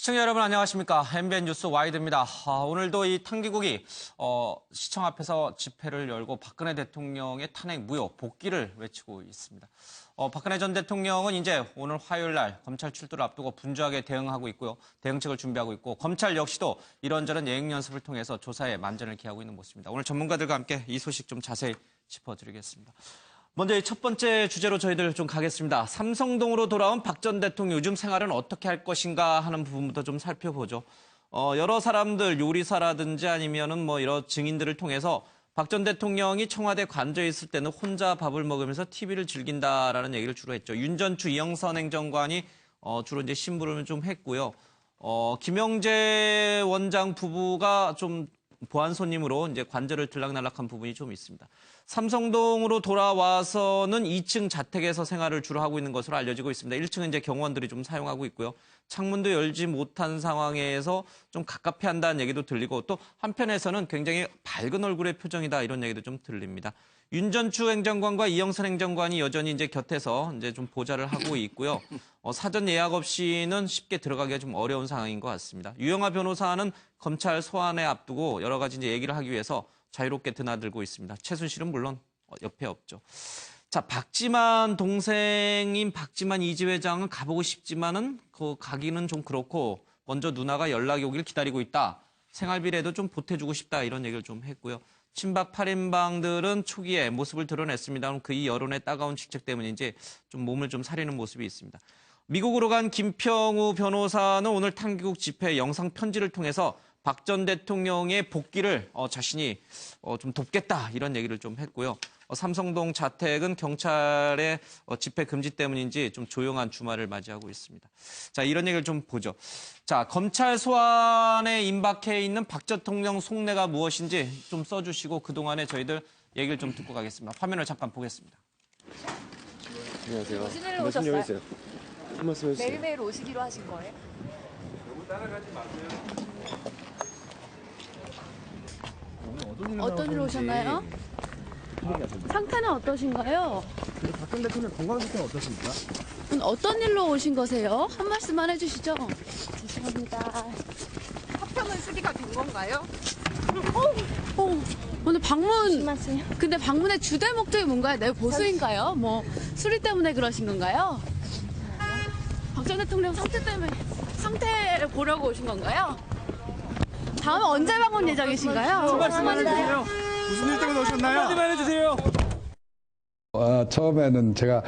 시청자 여러분 안녕하십니까. MBN 뉴스 와이드입니다. 오늘도 이 탕기국이 시청 앞에서 집회를 열고 박근혜 대통령의 탄핵 무효 복귀를 외치고 있습니다. 박근혜 전 대통령은 이제 오늘 화요일 날 검찰 출두를 앞두고 분주하게 대응하고 있고요. 대응책을 준비하고 있고 검찰 역시도 이런저런 예행 연습을 통해서 조사에 만전을 기하고 있는 모습입니다. 오늘 전문가들과 함께 이 소식 좀 자세히 짚어드리겠습니다. 먼저 첫 번째 주제로 저희들 좀 가겠습니다. 삼성동으로 돌아온 박 전 대통령 요즘 생활은 어떻게 할 것인가 하는 부분부터 좀 살펴보죠. 여러 사람들 요리사라든지 아니면은 여러 증인들을 통해서 박 전 대통령이 청와대 관저에 있을 때는 혼자 밥을 먹으면서 TV를 즐긴다라는 얘기를 주로 했죠. 윤전추 이영선 행정관이 주로 이제 심부름을 좀 했고요. 김영재 원장 부부가 좀 보안 손님으로 이제 관저를 들락날락한 부분이 좀 있습니다. 삼성동으로 돌아와서는 2층 자택에서 생활을 주로 하고 있는 것으로 알려지고 있습니다. 1층은 이제 경호원들이 좀 사용하고 있고요. 창문도 열지 못한 상황에서 좀 갑갑해 한다는 얘기도 들리고 또 한편에서는 굉장히 밝은 얼굴의 표정이다 이런 얘기도 좀 들립니다. 윤전추 행정관과 이영선 행정관이 여전히 이제 곁에서 이제 좀 보좌를 하고 있고요. 사전 예약 없이는 쉽게 들어가기가 좀 어려운 상황인 것 같습니다. 유영하 변호사는 검찰 소환에 앞두고 여러 가지 이제 얘기를 하기 위해서 자유롭게 드나들고 있습니다. 최순실은 물론 옆에 없죠. 자, 박지만 동생인 박지만 이지 회장은 가보고 싶지만은 가기는 좀 그렇고 먼저 누나가 연락이 오길 기다리고 있다. 생활비라도 좀 보태주고 싶다 이런 얘기를 좀 했고요. 친박 8인방들은 초기에 모습을 드러냈습니다만 그 여론의 따가운 직책 때문인지 좀 몸을 좀 사리는 모습이 있습니다. 미국으로 간 김평우 변호사는 오늘 탕기국 집회 영상 편지를 통해서 박 전 대통령의 복귀를 자신이 좀 돕겠다 이런 얘기를 좀 했고요. 삼성동 자택은 경찰의 집회 금지 때문인지 좀 조용한 주말을 맞이하고 있습니다. 자, 이런 얘기를 좀 보죠. 자, 검찰 소환에 임박해 있는 박 전 대통령 속내가 무엇인지 좀 써주시고 그동안에 저희들 얘기를 좀 듣고 가겠습니다. 화면을 잠깐 보겠습니다. 안녕하세요. 무슨 일로 오셨어요? 있어요? 한 말씀 해주세요. 매일매일 오시기로 하신 거예요? 너무 따라가지 마세요. 어떤 일로 오셨나요? 상태는 어떠신가요? 박 전 대통령 건강 상태는 어떠십니까? 어떤 일로 오신 거세요? 한 말씀만 해주시죠. 죄송합니다. 화평은 수리가 된 건가요? 오늘 방문, 조심하세요. 근데 방문의 주대 목적이 뭔가요? 내 보수인가요? 수리 때문에 그러신 건가요? 박 전 대통령 상태를 보려고 오신 건가요? 다음에 언제 방문 예정이신가요? 말씀만 해주세요. 무슨 일 때문에 오셨나요? 한마디만 해주세요. 처음에는 제가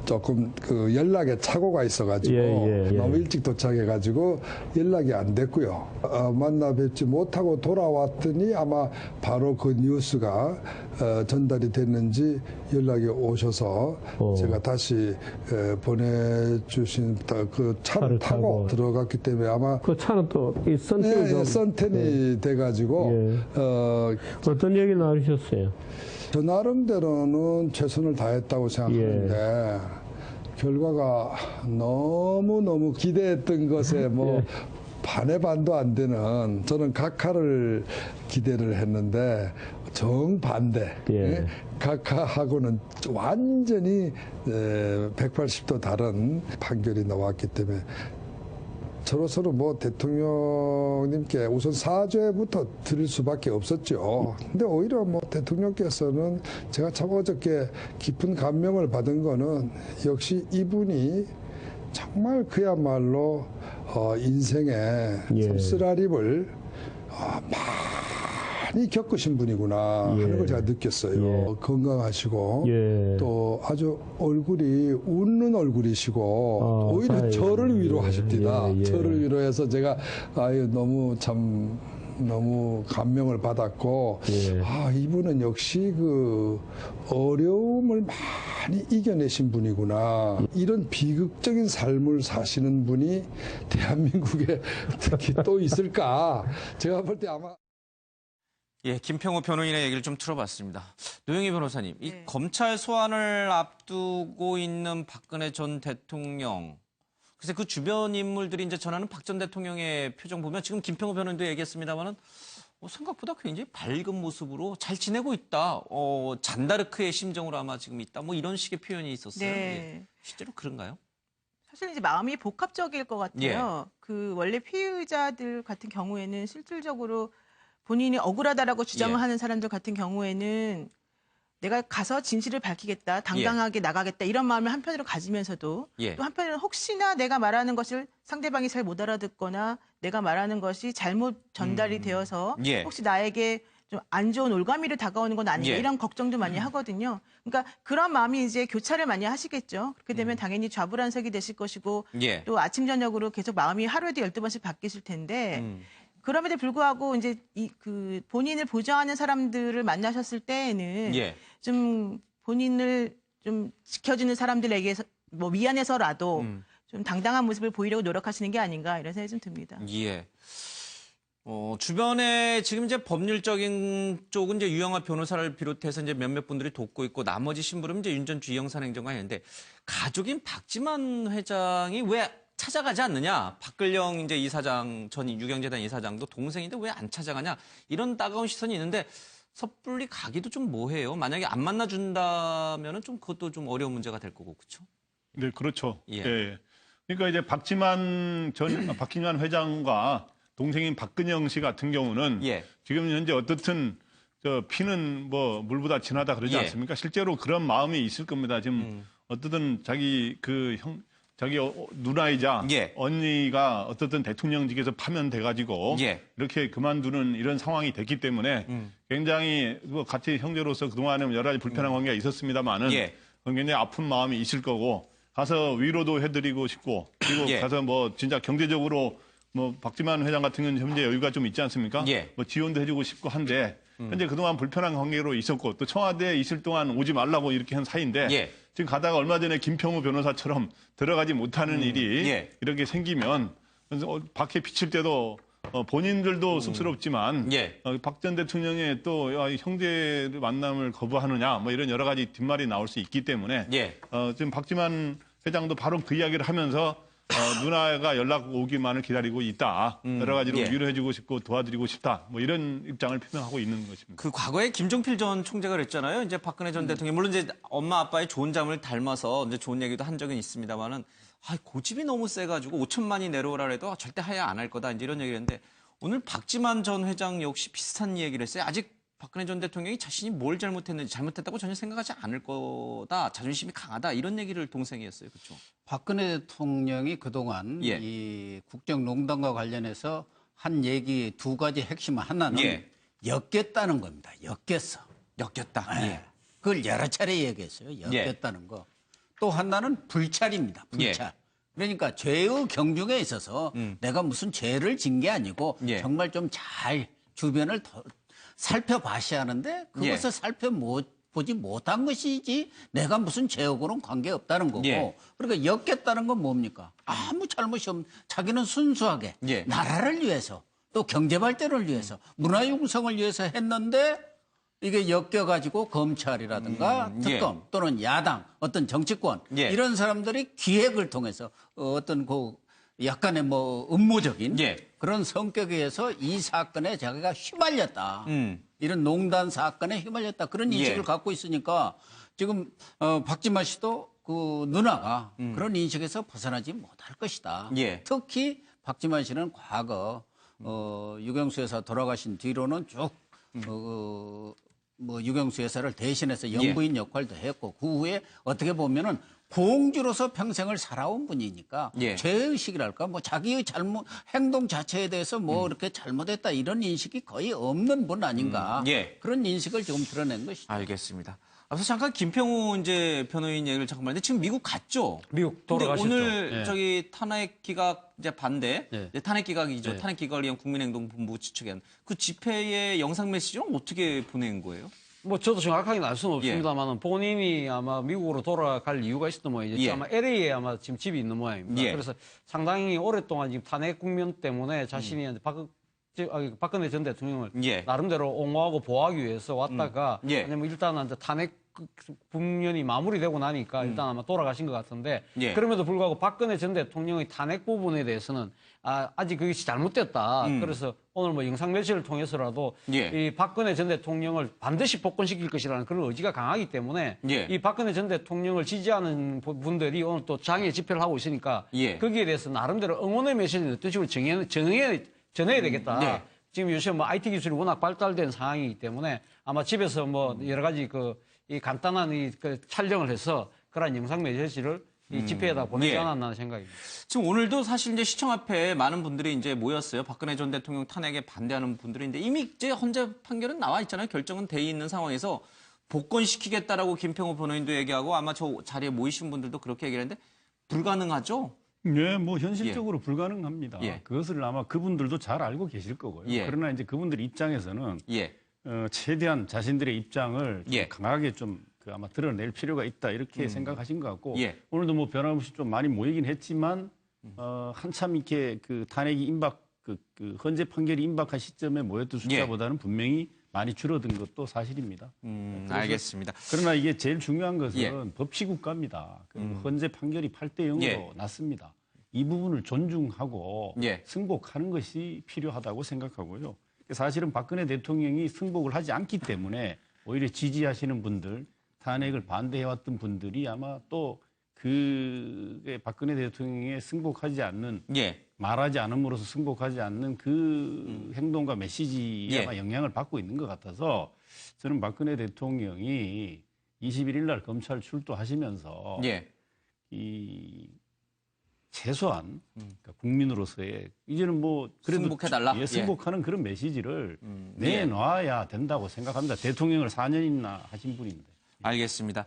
조금 연락에 착오가 있어가지고 너무 일찍 도착해가지고 연락이 안 됐고요. 만나 뵙지 못하고 돌아왔더니 아마 바로 그 뉴스가 전달이 됐는지 연락이 오셔서 제가 다시 보내주신 그 차를 타고 들어갔기 때문에 아마 그 차는 또 이 선텐이 선텐이 돼가지고 어떤 얘기 나누셨어요? 저 나름대로는 최선을 다했다고 생각하는데 결과가 너무너무 기대했던 것에 반의 반도 안 되는 저는 각하를 기대를 했는데 정반대 각하하고는 완전히 180도 다른 판결이 나왔기 때문에 저로서는 대통령님께 우선 사죄부터 드릴 수밖에 없었죠. 근데 오히려 대통령께서는 제가 참 어저께 깊은 감명을 받은 거는 역시 이분이 정말 그야말로 인생의 쓰라림을 많이 겪으신 분이구나 하는 걸 제가 느꼈어요. 건강하시고 또 아주 얼굴이 웃는 얼굴이시고 오히려 저를 위로하십니다. 저를 위로해서 제가 너무 감명을 받았고 이분은 역시 그 어려움을 많이 이겨내신 분이구나. 이런 비극적인 삶을 사시는 분이 대한민국에 특히 또 있을까. 제가 볼 때 아마 예, 김평우 변호인의 얘기를 좀 들어봤습니다. 노영희 변호사님, 이 검찰 소환을 앞두고 있는 박근혜 전 대통령, 그래서 그 주변 인물들이 이제 전하는 박 전 대통령의 표정 보면 지금 김평우 변호인도 얘기했습니다만은 생각보다 굉장히 밝은 모습으로 잘 지내고 있다. 잔다르크의 심정으로 아마 지금 있다. 이런 식의 표현이 있었어요. 네. 예. 실제로 그런가요? 사실 이제 마음이 복합적일 것 같아요. 그 원래 피의자들 같은 경우에는 실질적으로 본인이 억울하다라고 주장을 예. 하는 사람들 같은 경우에는 내가 가서 진실을 밝히겠다, 당당하게 나가겠다 이런 마음을 한편으로 가지면서도 예. 또 한편으로는 혹시나 내가 말하는 것을 상대방이 잘 못 알아듣거나 내가 말하는 것이 잘못 전달이 되어서 예. 혹시 나에게 좀 안 좋은 올가미로 다가오는 건 아닌가 예. 이런 걱정도 많이 하거든요. 그러니까 그런 마음이 이제 교차를 많이 하시겠죠. 그렇게 되면 당연히 좌불안석이 되실 것이고 예. 또 아침 저녁으로 계속 마음이 하루에도 12번씩 바뀌실 텐데 그럼에도 불구하고 이제 그 본인을 보좌하는 사람들을 만나셨을 때에는 예. 좀 본인을 좀 지켜주는 사람들에게 뭐 미안해서라도 좀 당당한 모습을 보이려고 노력하시는 게 아닌가 이런 생각이 좀 듭니다. 예. 주변에 지금 이제 법률적인 쪽은 이제 유영하 변호사를 비롯해서 이제 몇몇 분들이 돕고 있고 나머지 신부름 이제 윤전주 이영산 행정관이 있는데 가족인 박지만 회장이 왜 찾아가지 않느냐? 박근령 이제 이사장 전 유경재단 이사장도 동생인데 왜 안 찾아가냐? 이런 따가운 시선이 있는데 섣불리 가기도 좀 뭐해요. 만약에 안 만나준다면은 좀 그것도 좀 어려운 문제가 될 거고 그렇죠? 네, 그렇죠. 예. 예. 그러니까 이제 박지만 회장과 동생인 박근영 씨 같은 경우는 예. 지금 현재 어떻든 피는 뭐 물보다 진하다 그러지 예. 않습니까? 실제로 그런 마음이 있을 겁니다. 지금 어떻든 자기 누나이자 예. 언니가 어떻든 대통령직에서 파면돼가지고 예. 이렇게 그만두는 이런 상황이 됐기 때문에 굉장히 같이 형제로서 그동안에 여러 가지 불편한 관계가 있었습니다만은 예. 굉장히 아픈 마음이 있을 거고 가서 위로도 해드리고 싶고 그리고 예. 가서 뭐 진짜 경제적으로 뭐 박지만 회장 같은 경우는 현재 여유가 좀 있지 않습니까? 예. 뭐 지원도 해주고 싶고 한데 현재 그동안 불편한 관계로 있었고 또 청와대에 있을 동안 오지 말라고 이렇게 한 사이인데 예. 지금 가다가 얼마 전에 김평우 변호사처럼 들어가지 못하는 일이 예. 이렇게 생기면 밖에 비칠 때도 본인들도 쑥스럽지만 예. 박 전 대통령의 또 형제 만남을 거부하느냐 뭐 이런 여러 가지 뒷말이 나올 수 있기 때문에 예. 지금 박지만 회장도 바로 그 이야기를 하면서 누나가 연락 오기만을 기다리고 있다. 여러 가지로 예. 위로해주고 싶고 도와드리고 싶다. 뭐 이런 입장을 표명하고 있는 것입니다. 그 과거에 김종필 전 총재가 그랬잖아요. 이제 박근혜 전 대통령 물론 이제 엄마 아빠의 좋은 잠을 닮아서 이제 좋은 얘기도 한 적은 있습니다만은 고집이 너무 세가지고 5천만이 내려오라 해도 절대 하야 안 할 거다 이제 이런 얘기를 했는데 오늘 박지만 전 회장 역시 비슷한 얘기를 했어요. 아직 박근혜 전 대통령이 자신이 뭘 잘못했는지 잘못했다고 전혀 생각하지 않을 거다. 자존심이 강하다. 이런 얘기를 동생이 했어요. 그렇죠? 박근혜 대통령이 그동안 예. 이 국정농단과 관련해서 한 얘기 두 가지 핵심 하나는 예. 엮였다는 겁니다. 엮였어. 엮였다. 예. 그걸 여러 차례 얘기했어요. 엮였다는 거. 또 하나는 불찰입니다. 불찰. 예. 그러니까 죄의 경중에 있어서 내가 무슨 죄를 진 게 아니고 예. 정말 좀 잘 주변을 더 살펴봐야 하는데 그것을 살펴보지 못한 것이지 내가 무슨 죄하고는 관계없다는 거고 예. 그러니까 엮였다는 건 뭡니까? 아무 잘못이 없는 자기는 순수하게 예. 나라를 위해서 또 경제 발전을 위해서 문화 융성을 위해서 했는데 이게 엮여가지고 검찰이라든가 특검 또는 야당 어떤 정치권 예. 이런 사람들이 기획을 통해서 어떤 그 약간의 뭐 음모적인 예. 그런 성격에 의해서 이 사건에 자기가 휘말렸다. 이런 농단 사건에 휘말렸다. 그런 인식을 예. 갖고 있으니까 지금 박지만 씨도 그 누나가 그런 인식에서 벗어나지 못할 것이다. 예. 특히 박지만 씨는 과거 유경수 여사 돌아가신 뒤로는 쭉 뭐 유경수 여사를 대신해서 영부인 역할도 했고 그 후에 어떻게 보면은 공주로서 평생을 살아온 분이니까 예. 죄의식이랄까 뭐 자기의 행동 자체에 대해서 뭐 이렇게 잘못했다 이런 인식이 거의 없는 분 아닌가 예. 그런 인식을 지금 드러낸 것이죠. 알겠습니다. 앞서 잠깐 김평우 이제 변호인 얘기를 잠깐 했는데 지금 미국 갔죠? 미국 근데 돌아가셨죠. 오늘 예. 저기 탄핵 기각 이제 반대, 예. 이제 탄핵 기각이죠. 예. 탄핵 기각을 위한 국민행동본부 측에 그 집회의 영상 메시지는 어떻게 보낸 거예요? 뭐 저도 정확하게는 알 수는 없습니다만 본인이 아마 미국으로 돌아갈 이유가 있었던 모양이죠. 예. 아마 LA에 아마 지금 집이 있는 모양입니다. 예. 그래서 상당히 오랫동안 지금 탄핵 국면 때문에 자신이 이제 박근혜 전 대통령을 예. 나름대로 옹호하고 보호하기 위해서 왔다가 예. 왜냐면 일단은 이제 탄핵 국면이 마무리되고 나니까 일단 아마 돌아가신 것 같은데 예. 그럼에도 불구하고 박근혜 전 대통령의 탄핵 부분에 대해서는 아직 그것이 잘못됐다. 그래서 오늘 뭐 영상 매체를 통해서라도 예. 이 박근혜 전 대통령을 반드시 복권시킬 것이라는 그런 의지가 강하기 때문에 예. 이 박근혜 전 대통령을 지지하는 분들이 오늘 또 장애 집회를 하고 있으니까 예. 거기에 대해서 나름대로 응원의 메시지를 어떤 식으로 전해야 되겠다. 네. 지금 요새 뭐 IT 기술이 워낙 발달된 상황이기 때문에 아마 집에서 뭐 여러 가지 이 간단한 그 촬영을 해서 그런 영상 메시지를 이 집회에다 보내지 예. 않았나 생각입니다. 지금 오늘도 사실 이제 시청 앞에 많은 분들이 이제 모였어요. 박근혜 전 대통령 탄핵에 반대하는 분들인데 이미 이제 헌재 판결은 나와 있잖아요. 결정은 돼 있는 상황에서 복권시키겠다라고 김평호 변호인도 얘기하고 아마 저 자리에 모이신 분들도 그렇게 얘기했는데 불가능하죠? 네, 뭐 현실적으로 불가능합니다. 예. 그것을 아마 그분들도 잘 알고 계실 거고요. 예. 그러나 이제 그분들 입장에서는 예. 최대한 자신들의 입장을 좀 예. 강하게 좀 아마 드러낼 필요가 있다 이렇게 생각하신 것 같고 예. 오늘도 뭐 변함없이 좀 많이 모이긴 했지만 한참 이렇게 그 탄핵이 임박 그 헌재 판결이 임박한 시점에 모였던 숫자보다는 분명히 많이 줄어든 것도 사실입니다. 알겠습니다. 그러나 이게 제일 중요한 것은 예. 법치국가입니다. 그 헌재 판결이 8대 0으로 예. 났습니다. 이 부분을 존중하고 예. 승복하는 것이 필요하다고 생각하고요. 사실은 박근혜 대통령이 승복을 하지 않기 때문에 오히려 지지하시는 분들, 탄핵을 반대해왔던 분들이 아마 또 박근혜 대통령의 승복하지 않는 예. 말하지 않음으로써 승복하지 않는 그 행동과 메시지에 예. 아마 영향을 받고 있는 것 같아서 저는 박근혜 대통령이 21일 날 검찰 출두하시면서 예. 이 최소한 그러니까 국민으로서의 이제는 뭐 그래도 승복해달라? 예, 승복하는 그런 메시지를 예. 내놔야 된다고 생각합니다. 대통령을 4년이나 하신 분인데. 알겠습니다.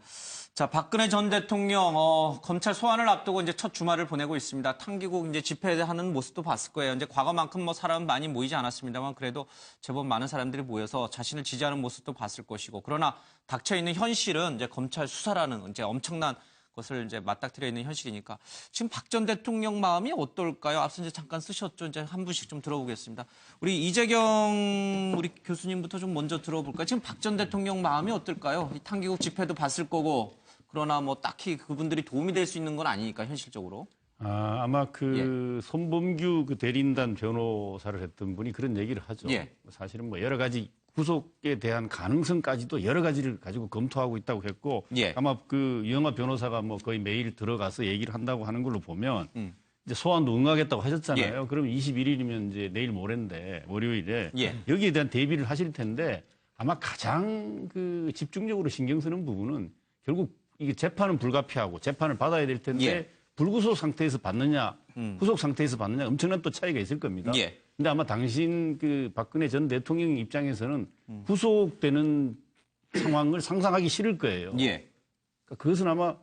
자, 박근혜 전 대통령 검찰 소환을 앞두고 이제 첫 주말을 보내고 있습니다. 탕기국 이제 집회하는 모습도 봤을 거예요. 이제 과거만큼 뭐 사람 많이 모이지 않았습니다만 그래도 제법 많은 사람들이 모여서 자신을 지지하는 모습도 봤을 것이고 그러나 닥쳐 있는 현실은 이제 검찰 수사라는 이제 엄청난 것을 이제 맞닥뜨려 있는 현실이니까 지금 박 전 대통령 마음이 어떨까요? 앞서 이제 잠깐 쓰셨죠. 이제 한 분씩 좀 들어보겠습니다. 우리 이재경 우리 교수님부터 좀 먼저 들어볼까요? 지금 박 전 대통령 마음이 어떨까요? 이 탕기국 집회도 봤을 거고 그러나 뭐 딱히 그분들이 도움이 될 수 있는 건 아니니까 현실적으로. 아마 손범규 그 대리인단 변호사를 했던 분이 그런 얘기를 하죠. 예. 사실은 뭐 여러 가지 구속에 대한 가능성까지도 여러 가지를 가지고 검토하고 있다고 했고 예. 아마 그 유영하 변호사가 뭐 거의 매일 들어가서 얘기를 한다고 하는 걸로 보면 이제 소환도 응하겠다고 하셨잖아요. 예. 그럼 21일이면 이제 내일 모레인데 월요일에 예. 여기에 대한 대비를 하실 텐데 아마 가장 그 집중적으로 신경 쓰는 부분은 결국 이게 재판은 불가피하고 재판을 받아야 될 텐데 예. 불구속 상태에서 받느냐, 구속 상태에서 받느냐 엄청난 또 차이가 있을 겁니다. 예. 근데 아마 당신 그 박근혜 전 대통령 입장에서는 구속되는 상황을 상상하기 싫을 거예요. 예. 그러니까 그것은 아마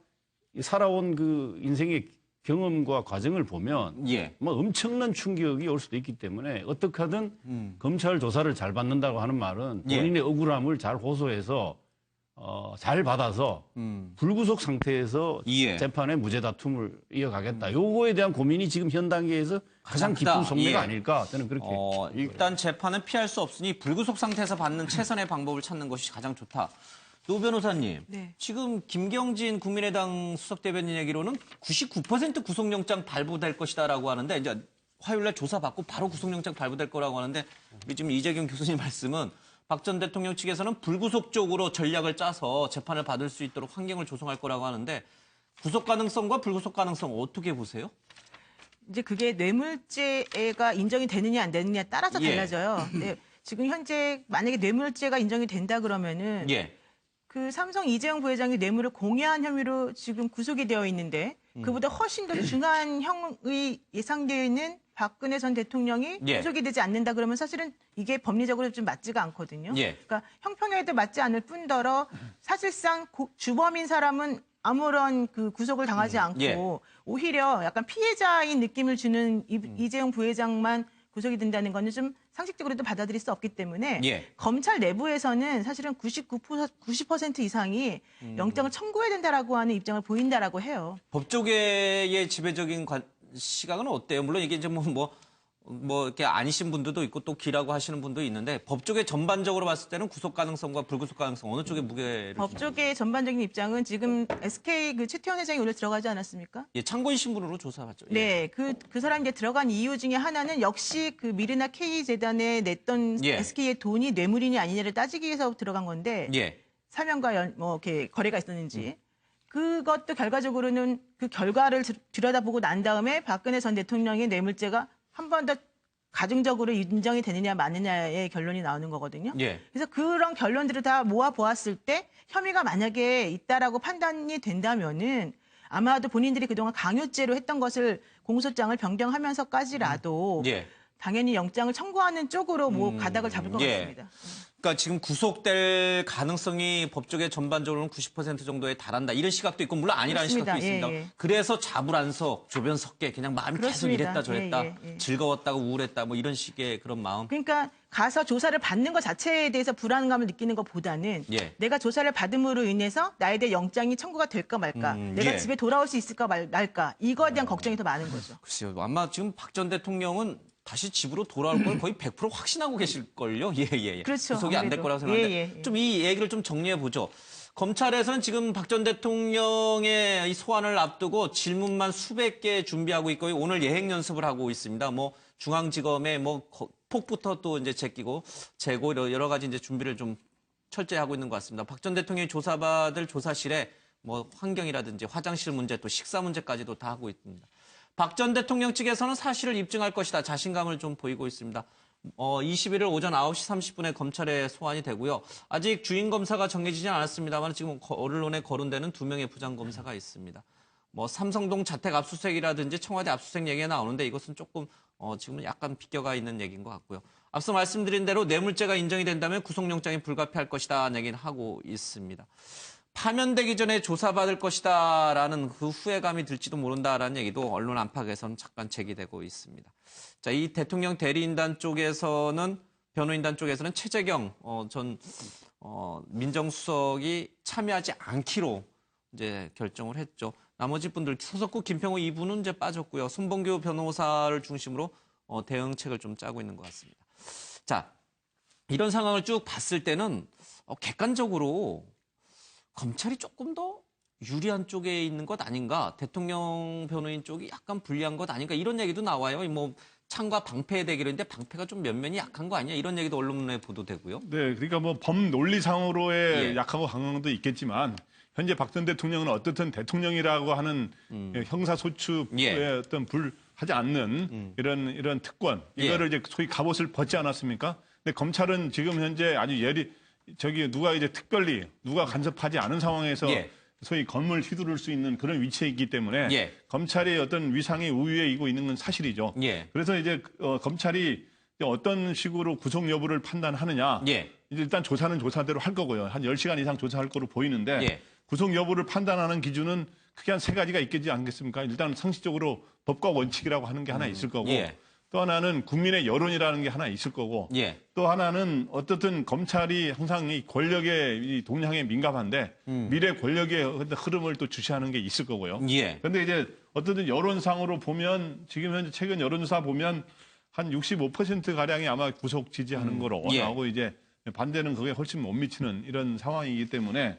살아온 그 인생의 경험과 과정을 보면 예. 뭐 엄청난 충격이 올 수도 있기 때문에 어떻게 하든 검찰 조사를 잘 받는다고 하는 말은 예. 본인의 억울함을 잘 호소해서 잘 받아서 불구속 상태에서 예. 재판의 무죄 다툼을 이어가겠다. 요거에 대한 고민이 지금 현 단계에서 가장 크다. 깊은 속내가 예. 아닐까 저는 그렇게 일단 재판은 피할 수 없으니 불구속 상태에서 받는 최선의 방법을 찾는 것이 가장 좋다. 노 변호사님, 네. 지금 김경진 국민의당 수석대변인 얘기로는 99% 구속영장 발부될 것이다라고 하는데 이제 화요일날 조사받고 바로 구속영장 발부될 거라고 하는데 우리 지금 이재경 교수님 말씀은 박 전 대통령 측에서는 불구속적으로 전략을 짜서 재판을 받을 수 있도록 환경을 조성할 거라고 하는데 구속 가능성과 불구속 가능성 어떻게 보세요? 이제 그게 뇌물죄가 인정이 되느냐 안 되느냐에 따라서 예. 달라져요. 네, 지금 현재 만약에 뇌물죄가 인정이 된다 그러면은 예. 그 삼성 이재용 부회장이 뇌물을 공여한 혐의로 지금 구속이 되어 있는데 그보다 훨씬 더 중한 형의 예상되어 있는 박근혜 전 대통령이 예. 구속이 되지 않는다 그러면 사실은 이게 법리적으로 좀 맞지가 않거든요. 예. 그러니까 형평에도 맞지 않을 뿐더러 사실상 주범인 사람은 아무런 그 구속을 당하지 않고 예. 오히려 약간 피해자인 느낌을 주는 이재용 부회장만 구속이 된다는 거는 좀 상식적으로도 받아들일 수 없기 때문에 예. 검찰 내부에서는 사실은 90% 이상이 영장을 청구해야 된다라고 하는 입장을 보인다라고 해요. 법조계의 지배적인 시각은 어때요? 물론 이게 이제 뭐 뭐 이렇게 아니신 분들도 있고 또 기라고 하시는 분도 있는데 법 쪽에 전반적으로 봤을 때는 구속 가능성과 불구속 가능성 어느 쪽에 무게를 법 쪽의 전반적인 입장은 지금 SK 그 최태원 회장이 오늘 들어가지 않았습니까? 예, 참고인 신분으로 조사받죠. 예. 네, 그 사람이 이제 들어간 이유 중에 하나는 역시 그 미르나 K 재단에 냈던 예. SK의 돈이 뇌물이냐 아니냐를 따지기 위해서 들어간 건데 예. 사명과 뭐 이렇게 거래가 있었는지 그것도 결과적으로는 그 결과를 들여다보고 난 다음에 박근혜 전 대통령의 뇌물죄가 한 번 더 가중적으로 인정이 되느냐 마느냐의 결론이 나오는 거거든요. 예. 그래서 그런 결론들을 다 모아 보았을 때 혐의가 만약에 있다라고 판단이 된다면은 아마도 본인들이 그동안 강요죄로 했던 것을 공소장을 변경하면서까지라도 예. 당연히 영장을 청구하는 쪽으로 뭐 가닥을 잡을 것 예. 같습니다. 그러니까 지금 구속될 가능성이 법 쪽에 전반적으로는 90% 정도에 달한다. 이런 시각도 있고 물론 아니라는 그렇습니다. 시각도 있습니다. 예, 예. 그래서 자불안석, 조변 석계 그냥 마음이 계속 그렇습니다. 이랬다 저랬다. 예, 예, 예. 즐거웠다고 우울했다 뭐 이런 식의 그런 마음. 그러니까 가서 조사를 받는 것 자체에 대해서 불안감을 느끼는 것보다는 예. 내가 조사를 받음으로 인해서 나에 대해 영장이 청구가 될까 말까, 내가 예. 집에 돌아올 수 있을까 말까 이거에 대한 걱정이 더 많은 거죠. 글쎄요. 아마 지금 박 전 대통령은 다시 집으로 돌아올 걸 거의 100% 확신하고 계실걸요. 예, 예, 예. 그렇죠. 구속이 안 될 아무래도. 거라고 생각하는데 예, 예, 예. 좀 이 얘기를 좀 정리해 보죠. 검찰에서는 지금 박 전 대통령의 이 소환을 앞두고 질문만 수백 개 준비하고 있고 오늘 예행 연습을 하고 있습니다. 뭐 중앙지검에 뭐 폭부터 또 이제 제끼고 재고 여러 가지 이제 준비를 좀 철저히 하고 있는 것 같습니다. 박 전 대통령이 조사받을 조사실에 뭐 환경이라든지 화장실 문제 또 식사 문제까지도 다 하고 있습니다. 박 전 대통령 측에서는 사실을 입증할 것이다. 자신감을 좀 보이고 있습니다. 21일 오전 9시 30분에 검찰에 소환이 되고요. 아직 주인 검사가 정해지진 않았습니다만 지금 언론에 거론되는 2명의 부장 검사가 있습니다. 뭐 삼성동 자택 압수수색이라든지 청와대 압수수색 얘기가 나오는데 이것은 조금 지금은 약간 비껴가 있는 얘기인 것 같고요. 앞서 말씀드린 대로 뇌물죄가 인정이 된다면 구속영장이 불가피할 것이다 얘기는 하고 있습니다. 파면되기 전에 조사받을 것이다라는 그 후회감이 들지도 모른다라는 얘기도 언론 안팎에서는 잠깐 제기되고 있습니다. 자, 이 대통령 대리인단 쪽에서는 변호인단 쪽에서는 최재경 전 민정수석이 참여하지 않기로 이제 결정을 했죠. 나머지 분들 소속국 김평호 2부는 이제 빠졌고요. 손봉규 변호사를 중심으로 대응책을 좀 짜고 있는 것 같습니다. 자, 이런 상황을 쭉 봤을 때는 객관적으로 검찰이 조금 더 유리한 쪽에 있는 것 아닌가, 대통령 변호인 쪽이 약간 불리한 것 아닌가 이런 얘기도 나와요. 뭐 창과 방패의 대결인데 방패가 좀 면면이 약한 거 아니야? 이런 얘기도 언론에 보도되고요. 네, 그러니까 뭐 법 논리상으로의 예. 약하고 강한 것도 있겠지만 현재 박 전 대통령은 어떻든 대통령이라고 하는 형사 소추에 예. 어떤 불하지 않는 이런 특권 이거를 이제 소위 갑옷을 벗지 않았습니까? 근데 검찰은 지금 현재 아주 누가 이제 특별히 누가 간섭하지 않은 상황에서 예. 소위 검을 휘두를 수 있는 그런 위치에 있기 때문에 예. 검찰의 어떤 위상이 우위에 있고 있는 건 사실이죠. 예. 그래서 이제 검찰이 어떤 식으로 구속 여부를 판단하느냐. 예. 이제 일단 조사는 조사대로 할 거고요. 한 10시간 이상 조사할 거로 보이는데 예. 구속 여부를 판단하는 기준은 크게 한 3가지가 있겠지 않겠습니까? 일단 상식적으로 법과 원칙이라고 하는 게 하나 있을 거고 예. 또 하나는 국민의 여론이라는 게 하나 있을 거고 예. 또 하나는 어떻든 검찰이 항상 이 권력의 이 동향에 민감한데 미래 권력의 어떤 흐름을 또 주시하는 게 있을 거고요. 예. 그런데 이제 어떻든 여론상으로 보면 지금 현재 최근 여론조사 보면 한 65% 가량이 아마 구속 지지하는 거로 예. 나오고 이제 반대는 그게 훨씬 못 미치는 이런 상황이기 때문에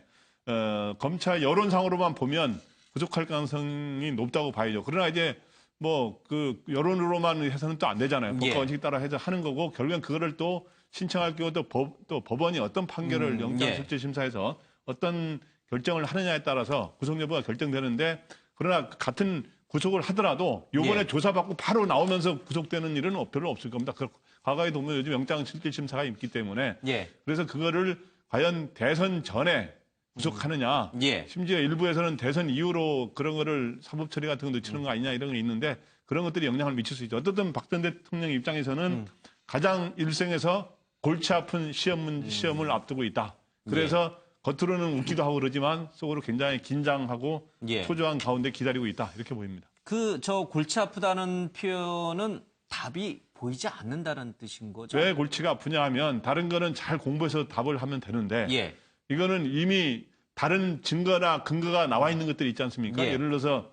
검찰 여론상으로만 보면 구속할 가능성이 높다고 봐야죠. 그러나 이제 뭐 그 여론으로만 해서는 또 안 되잖아요. 법과 예. 원칙 따라 해서 하는 거고 결국엔 그거를 또 신청할 경우 또 법원이 어떤 판결을 영장실질심사에서 어떤 결정을 하느냐에 따라서 구속 여부가 결정되는데 그러나 같은 구속을 하더라도 요번에 예. 조사받고 바로 나오면서 구속되는 일은 별로 없을 겁니다. 과거에 보면 요즘 영장실질심사가 있기 때문에 예. 그래서 그거를 과연 대선 전에 구속하느냐. 예. 심지어 일부에서는 대선 이후로 그런 거를 사법 처리 같은 거 늦추는 거 아니냐 이런 게 있는데 그런 것들이 영향을 미칠 수 있죠. 어떻든 박 전 대통령 입장에서는 가장 일생에서 골치 아픈 시험을 앞두고 있다. 그래서 겉으로는 웃기도 하고 그러지만 속으로 굉장히 긴장하고 예. 초조한 가운데 기다리고 있다. 이렇게 보입니다. 저 골치 아프다는 표현은 답이 보이지 않는다는 뜻인 거죠? 왜 골치가 아프냐 하면 다른 거는 잘 공부해서 답을 하면 되는데 예. 이거는 이미 다른 증거나 근거가 나와 있는 것들이 있지 않습니까? 예. 예를 들어서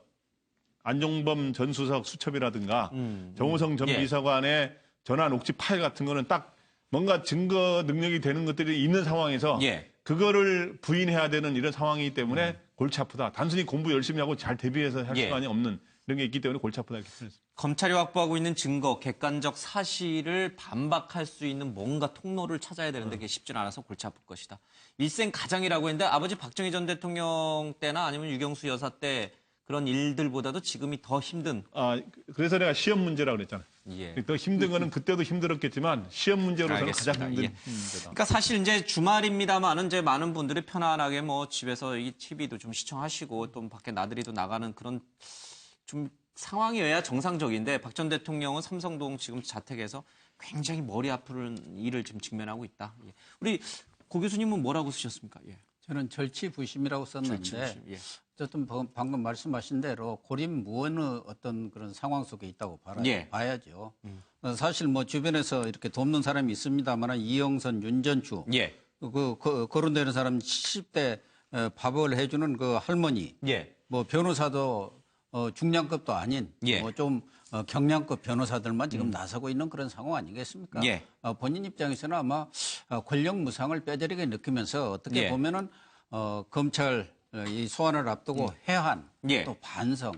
안종범 전 수석 수첩이라든가 정호성 전 비서관의 전화 녹취 파일 같은 거는 딱 뭔가 증거 능력이 되는 것들이 있는 상황에서 그거를 부인해야 되는 이런 상황이기 때문에 골치 아프다. 단순히 공부 열심히 하고 잘 대비해서 할 시간이 없는 이런 게 있기 때문에 골치 아프다 이렇게 표현했습니다. 검찰이 확보하고 있는 증거, 객관적 사실을 반박할 수 있는 뭔가 통로를 찾아야 되는데 그게 쉽지는 않아서 골치 아플 것이다. 일생 가장이라고 했는데 아버지 박정희 전 대통령 때나 아니면 유경수 여사 때 그런 일들보다도 지금이 더 힘든. 그래서 내가 시험 문제라고 그랬잖아요. 예. 더 힘든 거는 그때도 힘들었겠지만 시험 문제로서는 알겠습니다. 가장 힘든 예. 문제다. 그러니까 사실 이제 주말입니다만은 이제 많은 분들이 편안하게 뭐 집에서 이 TV도 좀 시청하시고 또 밖에 나들이도 나가는 그런 좀 상황이어야 정상적인데 박 전 대통령은 삼성동 지금 자택에서 굉장히 머리 아픈 일을 지금 직면하고 있다. 예. 우리 고 교수님은 뭐라고 쓰셨습니까? 예. 저는 절치부심이라고 썼는데 절치부심, 예. 어쨌든 방금 말씀하신 대로 고립무원의 어떤 그런 상황 속에 있다고 봐야죠. 사실 뭐 주변에서 이렇게 돕는 사람이 있습니다만 이영선, 윤전추, 거론되는 사람 70대 밥을 해주는 그 할머니, 뭐 변호사도 중량급도 아닌 뭐 좀 경량급 변호사들만 지금 나서고 있는 그런 상황 아니겠습니까? 본인 입장에서는 아마 권력 무상을 뼈저리게 느끼면서 어떻게 보면은 검찰 이 소환을 앞두고 해한 또 반성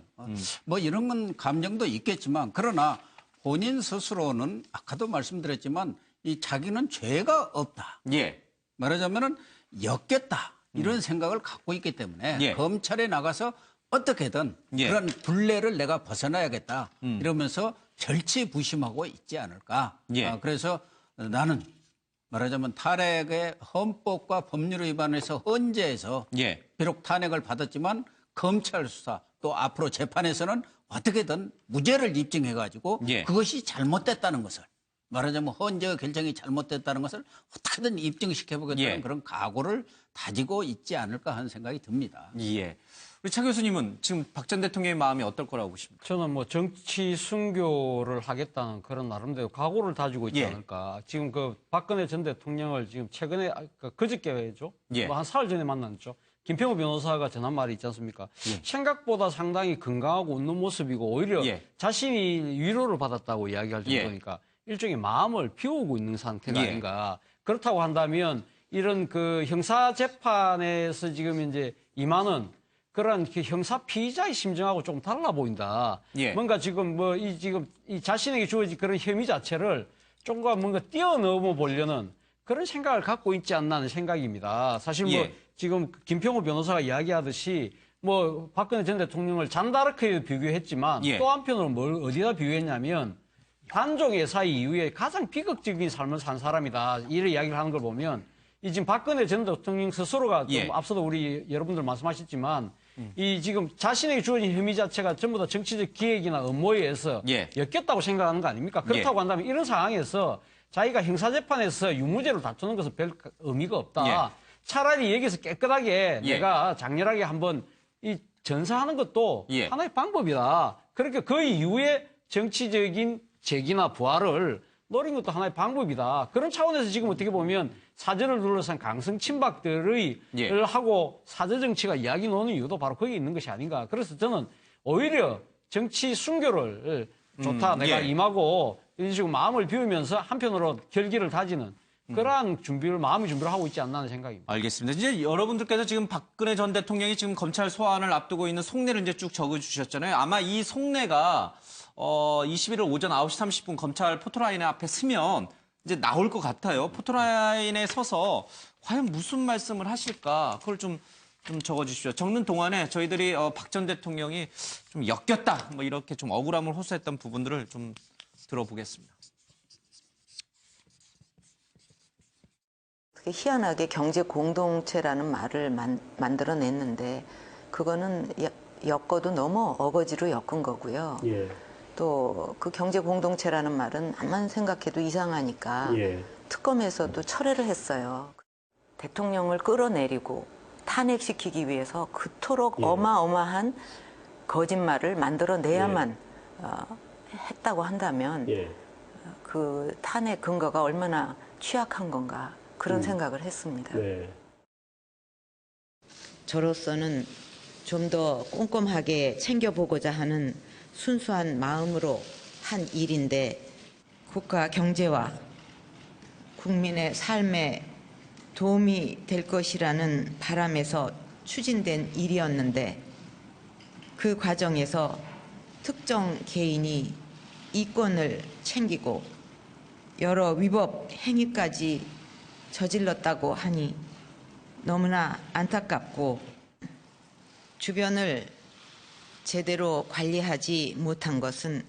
뭐 이런 건 감정도 있겠지만 그러나 본인 스스로는 아까도 말씀드렸지만 이 자기는 죄가 없다. 말하자면은 엮였다 이런 생각을 갖고 있기 때문에 검찰에 나가서 어떻게든 그런 굴레를 내가 벗어나야겠다 이러면서 절치부심하고 있지 않을까. 그래서 나는 말하자면 탄핵의 헌법과 법률 위반에서 헌재에서 비록 탄핵을 받았지만 검찰 수사 또 앞으로 재판에서는 어떻게든 무죄를 입증해가지고 그것이 잘못됐다는 것을 말하자면 헌재 결정이 잘못됐다는 것을 어떻게든 입증시켜보겠다는 그런 각오를 다지고 있지 않을까 하는 생각이 듭니다. 우리 차 교수님은 지금 박 전 대통령의 마음이 어떨 거라고 보십니까? 저는 뭐 정치 순교를 하겠다는 그런 나름대로 각오를 다지고 있지 않을까. 지금 그 박근혜 전 대통령을 지금 최근에 그저께죠. 뭐 한 사흘 전에 만났죠. 김평우 변호사가 전한 말이 있지 않습니까? 생각보다 상당히 건강하고 웃는 모습이고 오히려 자신이 위로를 받았다고 이야기할 정도니까 일종의 마음을 비우고 있는 상태가 아닌가. 그렇다고 한다면 이런 그 형사 재판에서 지금 이제 임하는 그런 형사 피의자의 심정하고 좀 달라 보인다. 뭔가 지금 뭐 지금 이 자신에게 주어진 그런 혐의 자체를 조금 뭔가 뛰어넘어 보려는 그런 생각을 갖고 있지 않나 하는 생각입니다. 사실 뭐 지금 김평우 변호사가 이야기하듯이 뭐 박근혜 전 대통령을 잔다르크에 비교했지만 또 한편으로 뭘 어디다 비교했냐면 단종의 사이 이후에 가장 비극적인 삶을 산 사람이다. 이런 이야기를 하는 걸 보면 이 지금 박근혜 전 대통령 스스로가 좀 앞서도 우리 여러분들 말씀하셨지만 이 지금 자신에게 주어진 혐의 자체가 전부 다 정치적 기획이나 음모에 의해서 엮였다고 생각하는 거 아닙니까? 그렇다고 한다면 이런 상황에서 자기가 형사재판에서 유무죄를 다투는 것은 별 의미가 없다. 차라리 여기서 깨끗하게 내가 장렬하게 한번 이 전사하는 것도 하나의 방법이다. 그러니까 그 이후에 정치적인 재기나 부활을 노린 것도 하나의 방법이다. 그런 차원에서 지금 어떻게 보면 사전을 둘러싼 강성 친박들의 하고 사저 정치가 이야기 노는 이유도 바로 거기에 있는 것이 아닌가. 그래서 저는 오히려 정치 순교를 좋다. 내가 임하고 이런 식으로 마음을 비우면서 한편으로 결기를 다지는 그러한 마음의 준비를 하고 있지 않나 하는 생각입니다. 알겠습니다. 이제 여러분들께서 지금 박근혜 전 대통령이 지금 검찰 소환을 앞두고 있는 속내를 이제 쭉 적어주셨잖아요. 아마 이 속내가 21일 오전 9시 30분 검찰 포토라인 앞에 서면 이제 나올 것 같아요. 포토라인에 서서 과연 무슨 말씀을 하실까? 그걸 좀 적어주십시오. 적는 동안에 저희들이 박 전 대통령이 좀 엮였다, 뭐 이렇게 좀 억울함을 호소했던 부분들을 좀 들어보겠습니다. 희한하게 경제 공동체라는 말을 만들어냈는데 그거는 엮어도 너무 어거지로 엮은 거고요. 또 그 경제 공동체라는 말은 암만 생각해도 이상하니까 특검에서도 철회를 했어요. 대통령을 끌어내리고 탄핵시키기 위해서 그토록 어마어마한 거짓말을 만들어내야만 했다고 한다면 그 탄핵 근거가 얼마나 취약한 건가 그런 생각을 했습니다. 저로서는 좀 더 꼼꼼하게 챙겨보고자 하는 순수한 마음으로 한 일인데 국가 경제와 국민의 삶에 도움이 될 것이라는 바람에서 추진된 일이었는데 그 과정에서 특정 개인이 이권을 챙기고 여러 위법 행위까지 저질렀다고 하니 너무나 안타깝고 주변을 제대로 관리하지 못한 것은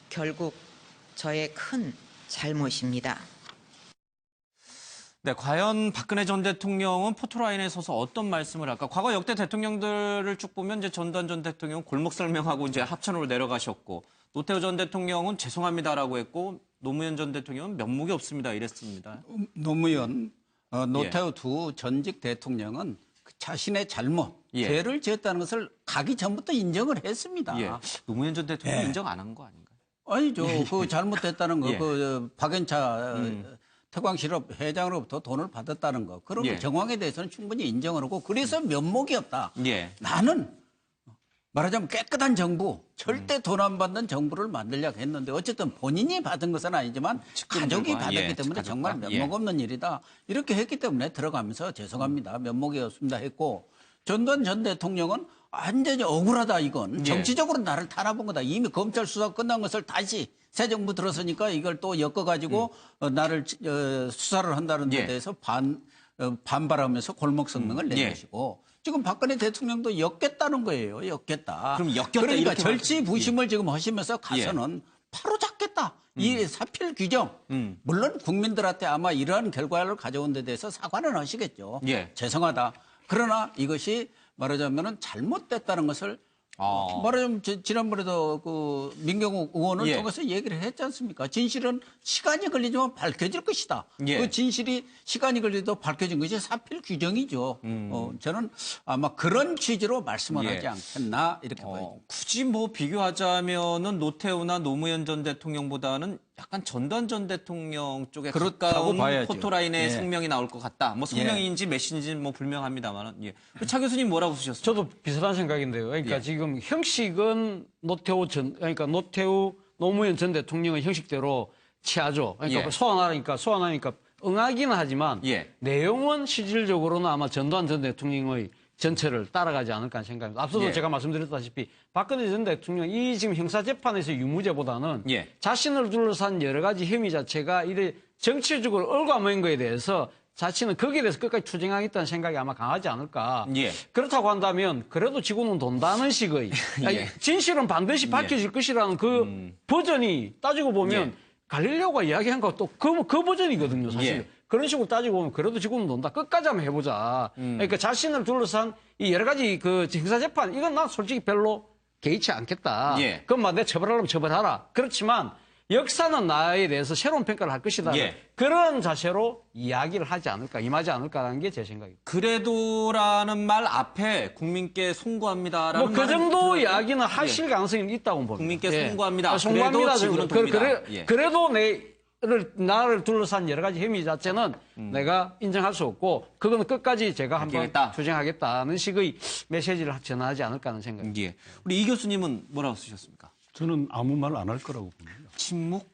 결국 저의 큰 잘못입니다. 네, 과연 박근혜 전 대통령은 포토라인에 서서 어떤 말씀을 할까? 과거 역대 대통령들을 쭉 보면 이제 전두환 전 대통령은 골목 설명하고 이제 합천으로 내려가셨고, 노태우 전 대통령은 죄송합니다라고 했고, 노무현 전 대통령은 면목이 없습니다 이랬습니다. 노무현, 노태우 두 전직 대통령은 자신의 잘못, 죄를 지었다는 것을 가기 전부터 인정을 했습니다. 예. 노무현 전 대통령 인정 안 한 거 아닌가요? 아니죠. 그 잘못됐다는 거, 그 박연차 태광실업 회장으로부터 돈을 받았다는 거, 그런 정황에 대해서는 충분히 인정을 하고, 그래서 면목이 없다. 나는 말하자면 깨끗한 정부, 절대 돈 안 받는 정부를 만들려고 했는데 어쨌든 본인이 받은 것은 아니지만 가족이 받았기 때문에 정말 면목 없는 일이다. 이렇게 했기 때문에 들어가면서 죄송합니다. 면목이 없습니다 했고, 전두환 전 대통령은 완전히 억울하다 이건. 정치적으로 나를 탄압한 거다. 이미 검찰 수사 끝난 것을 다시 새 정부 들어서니까 이걸 또 엮어가지고 나를 수사를 한다는 데 대해서 반발하면서 골목 성명을 낸 것이고, 지금 박근혜 대통령도 엮겠다는 거예요. 엮겠다. 그럼 엮였다, 그러니까 이렇게 절치부심을 지금 하시면서 가서는 바로 잡겠다. 이 사필 규정. 물론 국민들한테 아마 이러한 결과를 가져온 데 대해서 사과는 하시겠죠. 죄송하다. 그러나 이것이 말하자면 잘못됐다는 것을 말하자면 지난번에도 그 민경욱 의원을 통해서 얘기를 했지 않습니까? 진실은 시간이 걸리지만 밝혀질 것이다. 그 진실이 시간이 걸리도 밝혀진 것이 사필 규정이죠. 저는 아마 그런 취지로 말씀을 하지 않겠나 이렇게 보여집니다. 굳이 뭐 비교하자면은 노태우나 노무현 전 대통령보다는 약간 전두환 전 대통령 쪽에 가까운 포토라인의 성명이 나올 것 같다. 뭐 성명인지 메시지는 뭐 불명합니다만은. 차 교수님 뭐라고 쓰셨어요? 저도 비슷한 생각인데요. 그러니까 지금 형식은 그러니까 노태우 노무현 전 대통령의 형식대로 취하죠. 그러니까 소환하니까 응하기는 하지만 내용은 실질적으로는 아마 전두환 전 대통령의 전체를 따라가지 않을까 하는 생각입니다. 앞서도 제가 말씀드렸다시피 박근혜 전 대통령 이 지금 형사재판에서 유무죄보다는 자신을 둘러싼 여러 가지 혐의 자체가 이래 정치적으로 얼과먹은 거에 대해서 자신은 거기에 대해서 끝까지 투쟁하겠다는 생각이 아마 강하지 않을까. 그렇다고 한다면 그래도 지구는 돈다는 식의 진실은 반드시 밝혀질 것이라는 그 버전이 따지고 보면 갈릴레오가 이야기한 것도 그 버전이거든요, 사실. 그런 식으로 따지고 보면 그래도 지구는 돈다. 끝까지 한번 해보자. 그러니까 자신을 둘러싼 이 여러 가지 그 형사재판 이건 난 솔직히 별로 개의치 않겠다. 그럼 막 내 처벌하려면 처벌하라. 그렇지만 역사는 나에 대해서 새로운 평가를 할 것이다. 그런 자세로 이야기를 하지 않을까, 임하지 않을까라는 게 제 생각입니다. 그래도라는 말 앞에 국민께 송구합니다라는 뭐 그 정도 이야기는 하실 가능성이 있다고 봅니다. 국민께 송구합니다. 송구합니다. 그래도 지구는 돕니다. 그래도 나를 둘러싼 여러 가지 혐의 자체는 내가 인정할 수 없고 그거는 끝까지 제가 한번 투쟁하겠다는 식의 메시지를 전하지 않을까 하는 생각입니다. 우리 이 교수님은 뭐라고 쓰셨습니까? 저는 아무 말 안 할 거라고 봅니다. 침묵?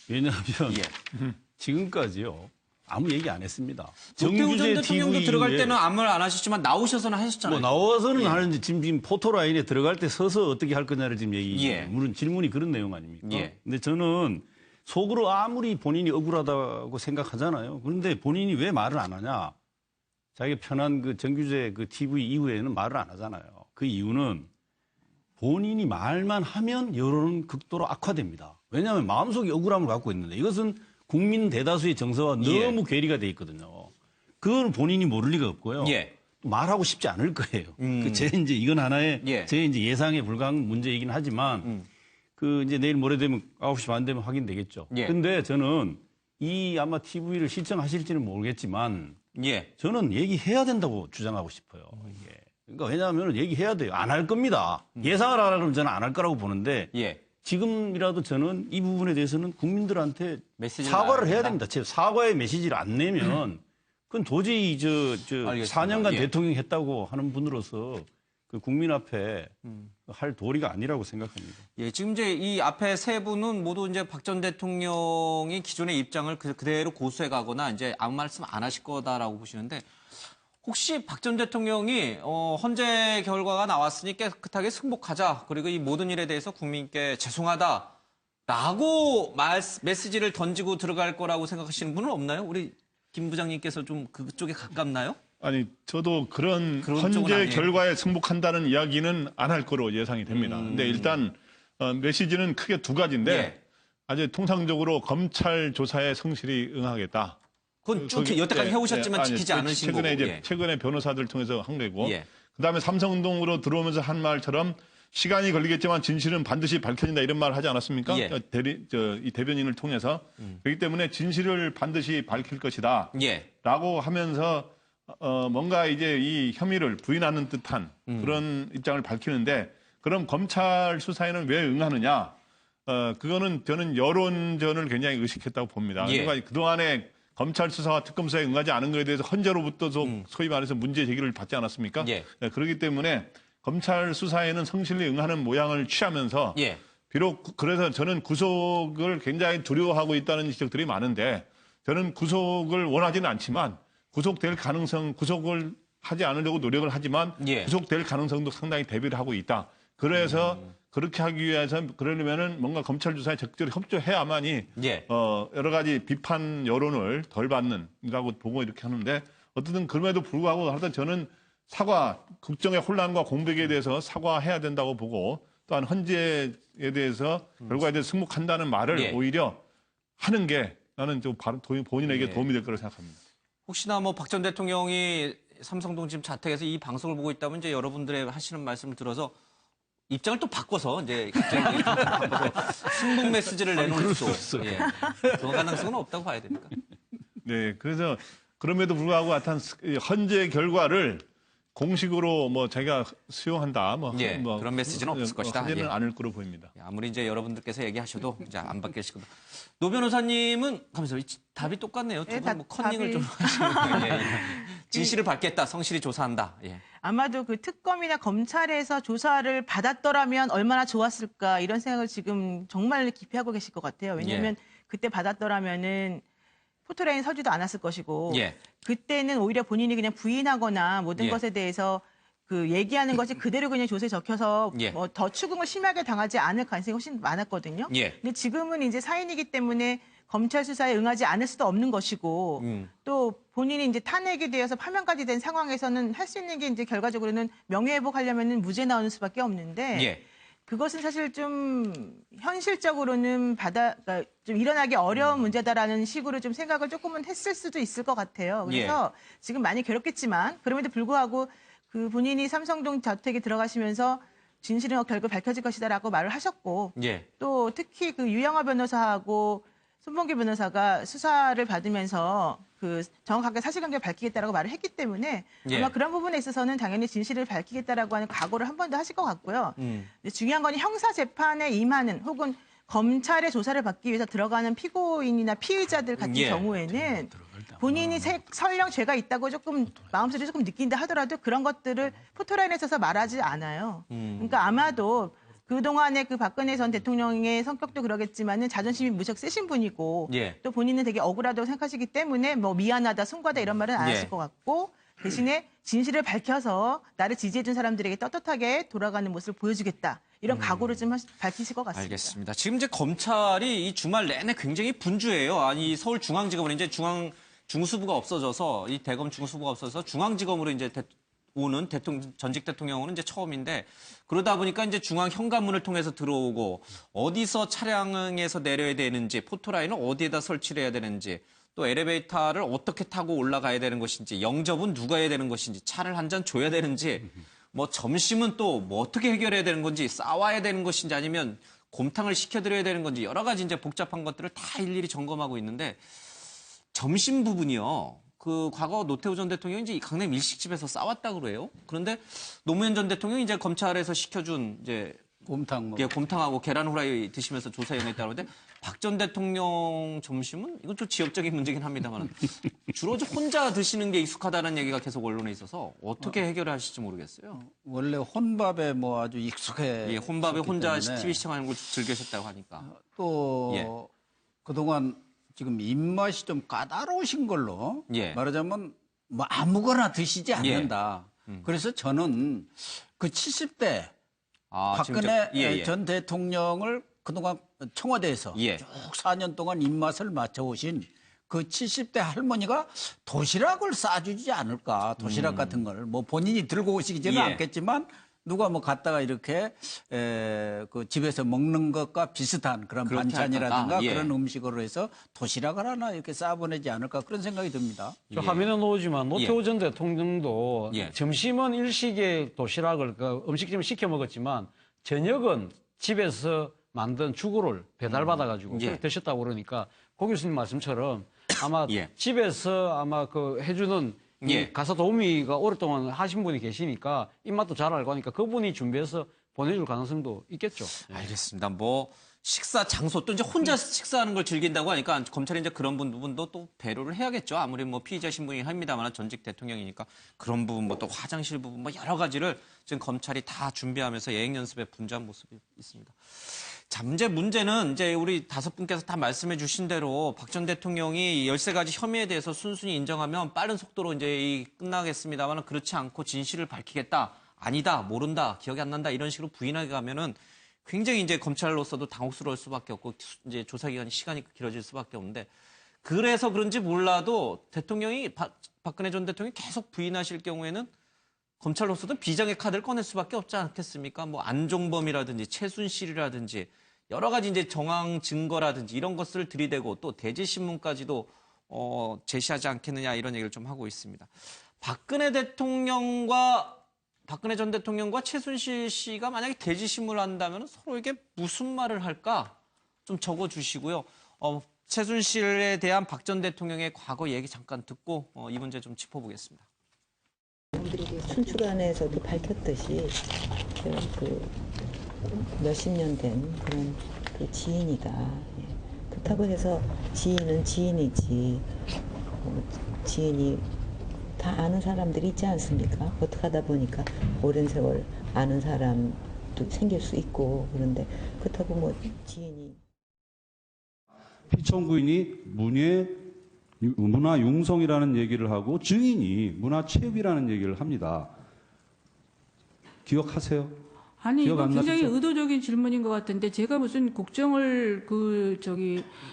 왜냐하면 지금까지요 아무 얘기 안 했습니다. 노태우 전 대통령도 들어갈 때는 아무 말 안 하셨지만 나오셔서는 하셨잖아요. 뭐 나와서는 하는지 지금 포토라인에 들어갈 때 서서 어떻게 할 거냐를 지금 물론 질문이 그런 내용 아닙니까? 근데 저는 속으로 아무리 본인이 억울하다고 생각하잖아요. 그런데 본인이 왜 말을 안 하냐? 자기가 편한 그 정규제 그 TV 이후에는 말을 안 하잖아요. 그 이유는 본인이 말만 하면 여론은 극도로 악화됩니다. 왜냐하면 마음속에 억울함을 갖고 있는데 이것은 국민 대다수의 정서와 너무 괴리가 돼 있거든요. 그걸 본인이 모를 리가 없고요. 말하고 싶지 않을 거예요. 제 이제 이건 하나의 제 이제 예상에 불과한 문제이긴 하지만 그 이제 내일 모레 되면 9시 반 되면 확인되겠죠. 근데 저는 이 아마 TV를 시청하실지는 모르겠지만 저는 얘기해야 된다고 주장하고 싶어요. 그러니까 왜냐하면 얘기해야 돼요. 안 할 겁니다. 예상을 하라면 저는 안 할 거라고 보는데 지금이라도 저는 이 부분에 대해서는 국민들한테 사과를 해야 됩니다. 사과의 메시지를 안 내면 그건 도저히 4년간 대통령 했다고 하는 분으로서 그 국민 앞에 할 도리가 아니라고 생각합니다. 예, 지금 이제 이 앞에 세 분은 모두 이제 박 전 대통령이 기존의 입장을 그대로 고수해 가거나 이제 아무 말씀 안 하실 거다라고 보시는데 혹시 박 전 대통령이 헌재 결과가 나왔으니 깨끗하게 승복하자. 그리고 이 모든 일에 대해서 국민께 죄송하다라고 메시지를 던지고 들어갈 거라고 생각하시는 분은 없나요? 우리 김 부장님께서 좀 그쪽에 가깝나요? 아니, 저도 그런 쪽은 헌재 아니에요. 결과에 승복한다는 이야기는 안 할 거로 예상이 됩니다. 근데 일단 메시지는 크게 두 가지인데 예. 아주 통상적으로 검찰 조사에 성실히 응하겠다. 그건 쭉 여태까지 해오셨지만 지키지 않으신 최근에 거고. 이제 예. 최근에 변호사들 통해서 한 거고. 예. 그다음에 삼성동으로 들어오면서 한 말처럼 시간이 걸리겠지만 진실은 반드시 밝혀진다 이런 말을 하지 않았습니까? 예. 이 대변인을 통해서. 그렇기 때문에 진실을 반드시 밝힐 것이다. 예. 라고 하면서 뭔가 이제 이 혐의를 부인하는 듯한 그런 입장을 밝히는데 그럼 검찰 수사에는 왜 응하느냐? 그거는 저는 여론전을 굉장히 의식했다고 봅니다. 예. 그러니까 그동안에 검찰 수사와 특검 수사에 응하지 않은 것에 대해서 헌재로부터도 소위 말해서 문제 제기를 받지 않았습니까? 예. 그렇기 때문에 검찰 수사에는 성실히 응하는 모양을 취하면서 예. 비록 그래서 저는 구속을 굉장히 두려워하고 있다는 지적들이 많은데 저는 구속을 원하지는 않지만 구속될 가능성, 구속을 하지 않으려고 노력을 하지만 예. 구속될 가능성도 상당히 대비를 하고 있다. 그래서 그렇게 하기 위해서 그러려면은 뭔가 검찰 조사에 적절히 협조해야만이 예. 여러 가지 비판 여론을 덜 받는다고 보고 이렇게 하는데 어쨌든 그럼에도 불구하고 하여튼 저는 국정의 혼란과 공백에 대해서 사과해야 된다고 보고 또한 헌재에 대해서 결과에 대해서 승복한다는 말을 예. 오히려 하는 게 나는 좀 본인에게 예. 도움이 될 거라고 생각합니다. 혹시나 뭐 박 전 대통령이 삼성동 지금 자택에서 이 방송을 보고 있다면 이제 여러분들의 하시는 말씀을 들어서 입장을 또 바꿔서 이제 갑자기 바꿔서 승복 메시지를 내놓을 수도 예. 그런 가능성은 없다고 봐야 됩니까? 네, 그래서 그럼에도 불구하고 하여튼 헌재 결과를 공식으로 뭐 자기가 수용한다, 예, 그런 메시지는 없을 것이다. 하지는 예. 않을 거로 보입니다. 아무리 이제 여러분들께서 얘기하셔도 이제 안 바뀌실 겁니다. 노 변호사님은 가면서 답이 똑같네요. 두 예, 분 뭐 컨닝을 좀 하시는 거예요. 예, 예. 진실을 밝겠다, 성실히 조사한다. 예. 아마도 그 특검이나 검찰에서 조사를 받았더라면 얼마나 좋았을까 이런 생각을 지금 정말 깊이 하고 계실 것 같아요. 왜냐하면 그때 받았더라면은 포토라인 서지도 않았을 것이고 예. 그때는 오히려 본인이 그냥 부인하거나 모든 예. 것에 대해서 그 얘기하는 것이 그대로 그냥 조세에 적혀서 예. 뭐 더 추궁을 심하게 당하지 않을 가능성이 훨씬 많았거든요. 예. 근데 지금은 이제 사인이기 때문에 검찰 수사에 응하지 않을 수도 없는 것이고 또 본인이 이제 탄핵이 되어서 파면까지 된 상황에서는 할 수 있는 게 이제 결과적으로는 명예회복하려면은 무죄 나오는 수밖에 없는데 예. 그것은 사실 좀 현실적으로는 그러니까 좀 일어나기 어려운 문제다라는 식으로 좀 생각을 조금은 했을 수도 있을 것 같아요. 그래서 지금 많이 괴롭겠지만 그럼에도 불구하고 그 본인이 삼성동 자택에 들어가시면서 진실은 결국 밝혀질 것이다라고 말을 하셨고 예. 또 특히 그 유영하 변호사하고 손범규 변호사가 수사를 받으면서 그 정확하게 사실관계를 밝히겠다라고 말을 했기 때문에 예. 아마 그런 부분에 있어서는 당연히 진실을 밝히겠다라고 하는 각오를 한 번 더 하실 것 같고요. 근데 중요한 건 형사 재판에 임하는 혹은 검찰의 조사를 받기 위해서 들어가는 피고인이나 피의자들 같은 예. 경우에는 본인이 설령 죄가 있다고 조금 마음속에 조금 느낀다 하더라도 그런 것들을 포토라인에 있어서 말하지 않아요. 그러니까 아마도 그동안에 그 박근혜 전 대통령의 성격도 그러겠지만은 자존심이 무척 세신 분이고 예. 또 본인은 되게 억울하다고 생각하시기 때문에 뭐 미안하다, 송구하다 이런 말은 안 예. 하실 것 같고 대신에 진실을 밝혀서 나를 지지해준 사람들에게 떳떳하게 돌아가는 모습을 보여주겠다. 이런 각오를 좀 밝히실 것 같습니다. 알겠습니다. 지금 이제 검찰이 이 주말 내내 굉장히 분주해요. 아니 서울중앙지검은 이제 중수부가 없어져서 이 대검 중수부가 없어서 중앙지검으로 이제 오는 전직 대통령은 이제 처음인데 그러다 보니까 이제 중앙 현관문을 통해서 들어오고 어디서 차량에서 내려야 되는지 포토라인을 어디에다 설치를 해야 되는지 또 엘리베이터를 어떻게 타고 올라가야 되는 것인지 영접은 누가 해야 되는 것인지 차를 한 잔 줘야 되는지 뭐 점심은 또 뭐 어떻게 해결해야 되는 건지 싸와야 되는 것인지 아니면 곰탕을 시켜드려야 되는 건지 여러 가지 이제 복잡한 것들을 다 일일이 점검하고 있는데 점심 부분이요. 그 과거 노태우 전 대통령이 이제 강남 일식집에서 싸웠다고 그래요. 그런데 노무현 전 대통령이 이제 검찰에서 시켜준 이제 곰탕 예, 곰탕하고 계란 후라이 드시면서 조사에 응했다고 하는데 박 전 대통령 점심은 이건 좀 지역적인 문제긴 합니다만 주로 혼자 드시는 게 익숙하다는 얘기가 계속 언론에 있어서 어떻게 해결하실지 모르겠어요. 원래 혼밥에 뭐 아주 익숙해. 예, 혼밥에 혼자 TV 시청하는 걸 즐기셨다고 하니까. 또 예. 그동안 지금 입맛이 좀 까다로우신 걸로 예. 말하자면 뭐 아무거나 드시지 않는다. 그래서 저는 그 70대 박근혜 전 대통령을 그동안 청와대에서 쭉 4년 동안 입맛을 맞춰오신 그 70대 할머니가 도시락을 싸주지 않을까. 도시락 같은 걸. 뭐 본인이 들고 오시지는 않겠지만 누가 뭐 갖다가 이렇게 그 집에서 먹는 것과 비슷한 그런 반찬이라든가 그런 음식으로 해서 도시락을 하나 이렇게 싸보내지 않을까 그런 생각이 듭니다. 저 화면에 나오지만 노태우 전 대통령도 점심은 일식에 도시락을 음식점에 시켜 먹었지만 저녁은 집에서 만든 주고를 배달받아가지고 드셨다고 그러니까 고 교수님 말씀처럼 아마 집에서 아마 그 해주는 가사 도우미가 오랫동안 하신 분이 계시니까 입맛도 잘 알고 하니까 그분이 준비해서 보내줄 가능성도 있겠죠. 알겠습니다. 뭐 식사 장소 또 이제 혼자 식사하는 걸 즐긴다고 하니까 검찰이 이제 그런 부분도 또 배려를 해야겠죠. 아무리 뭐 피의자 신분이긴 합니다만 전직 대통령이니까 그런 부분 뭐 또 화장실 부분 뭐 여러 가지를 지금 검찰이 다 준비하면서 예행 연습에 분주한 모습이 있습니다. 자, 문제는 이제 우리 5분께서 다 말씀해 주신 대로 박 전 대통령이 13가지 혐의에 대해서 순순히 인정하면 빠른 속도로 이제 끝나겠습니다만 그렇지 않고 진실을 밝히겠다. 아니다, 모른다, 기억이 안 난다 이런 식으로 부인하게 가면은 굉장히 이제 검찰로서도 당혹스러울 수밖에 없고 이제 조사 기간이 시간이 길어질 수밖에 없는데 그래서 그런지 몰라도 박근혜 전 대통령이 계속 부인하실 경우에는 검찰로서도 비장의 카드를 꺼낼 수밖에 없지 않겠습니까? 뭐 안종범이라든지 최순실이라든지 여러 가지 이제 정황 증거라든지 이런 것을 들이대고 또 대지신문까지도 제시하지 않겠느냐 이런 얘기를 좀 하고 있습니다. 박근혜 전 대통령과 최순실 씨가 만약에 대지신문을 한다면 서로에게 무슨 말을 할까 좀 적어주시고요. 최순실에 대한 박 전 대통령의 과거 얘기 잠깐 듣고 이 문제 좀 짚어보겠습니다. 춘추관에서도 밝혔듯이 그 몇십 년 된 그런 그 지인이다. 그렇다고 해서 지인은 지인이지. 지인이 다 아는 사람들이 있지 않습니까? 어떻게 하다 보니까 오랜 세월 아는 사람도 생길 수 있고 그런데 그렇다고 뭐 지인이 피청구인이 문화융성이라는 얘기를 하고 증인이 문화체육이라는 얘기를 합니다. 기억하세요? 아니 기억 이거 안 굉장히 나시죠? 의도적인 질문인 것 같은데 제가 무슨 국정을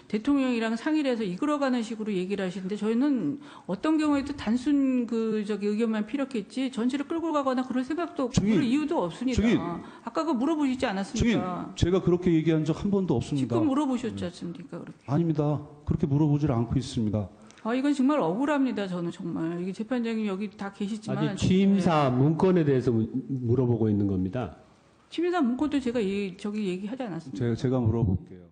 대통령이랑 상의를 해서 이끌어가는 식으로 얘기를 하시는데 저희는 어떤 경우에도 단순 의견만 필요했지 전체를 끌고 가거나 그럴 생각도 없고 그럴 이유도 없습니다. 증인. 아까 그 물어보시지 않았습니까? 증인, 제가 그렇게 얘기한 적 한 번도 없습니다. 지금 물어보셨지 않습니까? 그렇게. 아닙니다. 그렇게 물어보질 않고 있습니다. 이건 정말 억울합니다. 저는 정말 이게 재판장님 여기 다 계시지만 아직 취임사 문건에 대해서 물어보고 있는 겁니다. 취임사 문건도 제가 얘기하지 않았습니다. 제가 물어볼게요.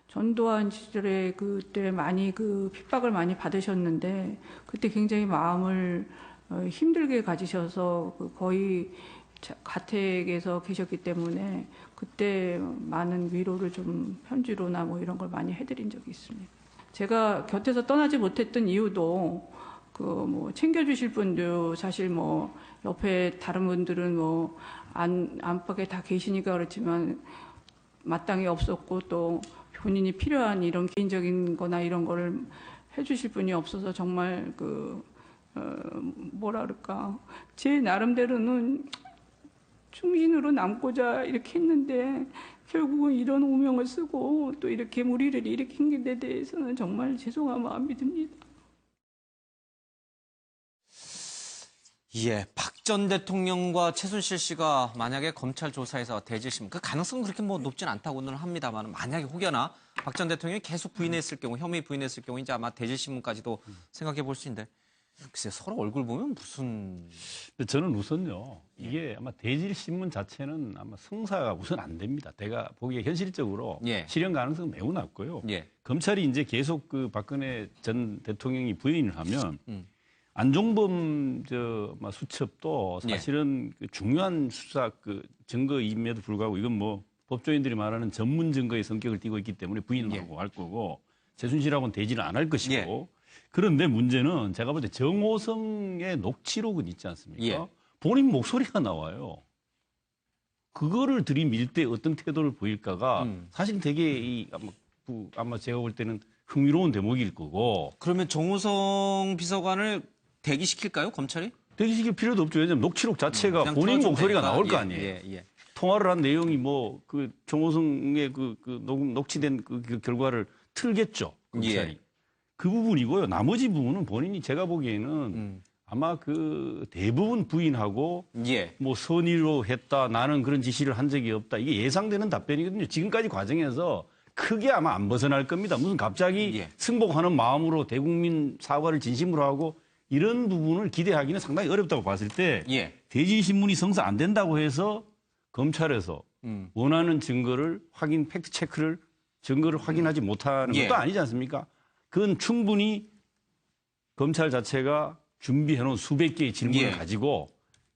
전두환 시절에 그때 많이 핍박을 많이 받으셨는데 그때 굉장히 마음을 힘들게 가지셔서 거의 가택에서 계셨기 때문에 그때 많은 위로를 좀 편지로나 뭐 이런 걸 많이 해드린 적이 있습니다. 제가 곁에서 떠나지 못했던 이유도 챙겨주실 분도 사실 옆에 다른 분들은 안팎에 다 계시니까 그렇지만 마땅히 없었고 또 본인이 필요한 이런 개인적인 거나 이런 거를 해주실 분이 없어서 정말 제 나름대로는 충신으로 남고자 이렇게 했는데 결국은 이런 오명을 쓰고 또 이렇게 무리를 일으킨 데 대해서는 정말 죄송한 마음이 듭니다. 예, 박 전 대통령과 최순실 씨가 만약에 검찰 조사에서 대질심, 그 가능성은 그렇게 높진 않다고는 합니다만 만약에 혹여나 박 전 대통령이 계속 부인했을 경우, 혐의 부인했을 경우 이제 아마 대질신문까지도 생각해 볼 수 있는데 글쎄 서로 얼굴 보면 무슨... 저는 우선요, 이게 아마 대질신문 자체는 아마 성사가 우선 안 됩니다. 제가 보기에 현실적으로 실현 가능성은 매우 낮고요. 검찰이 이제 계속 박근혜 전 대통령이 부인을 하면 안종범 수첩도 사실은 그 중요한 수사 증거임에도 불구하고 이건 뭐 법조인들이 말하는 전문 증거의 성격을 띠고 있기 때문에 부인하고 할 거고 최순실하고는 대지는 안 할 것이고 그런데 문제는 제가 볼 때 정호성의 녹취록은 있지 않습니까? 본인 목소리가 나와요. 그거를 들이밀 때 어떤 태도를 보일까가 사실 되게 아마 제가 볼 때는 흥미로운 대목일 거고. 그러면 정호성 비서관을 대기시킬까요, 검찰이? 대기시킬 필요도 없죠. 왜냐하면 녹취록 자체가 본인 목소리가 나올 거 아니에요. 통화를 한 내용이 뭐 그 정호성의 녹취된 그 결과를 틀겠죠. 검찰이. 그 부분이고요. 나머지 부분은 본인이 제가 보기에는 아마 그 대부분 부인하고 뭐 선의로 했다. 나는 그런 지시를 한 적이 없다. 이게 예상되는 답변이거든요. 지금까지 과정에서 크게 아마 안 벗어날 겁니다. 무슨 갑자기 승복하는 마음으로 대국민 사과를 진심으로 하고 이런 부분을 기대하기는 상당히 어렵다고 봤을 때 대지신문이 성사 안 된다고 해서 검찰에서 원하는 증거를 팩트 체크를 증거를 확인하지 못하는 것도 아니지 않습니까? 그건 충분히 검찰 자체가 준비해놓은 수백 개의 질문을 가지고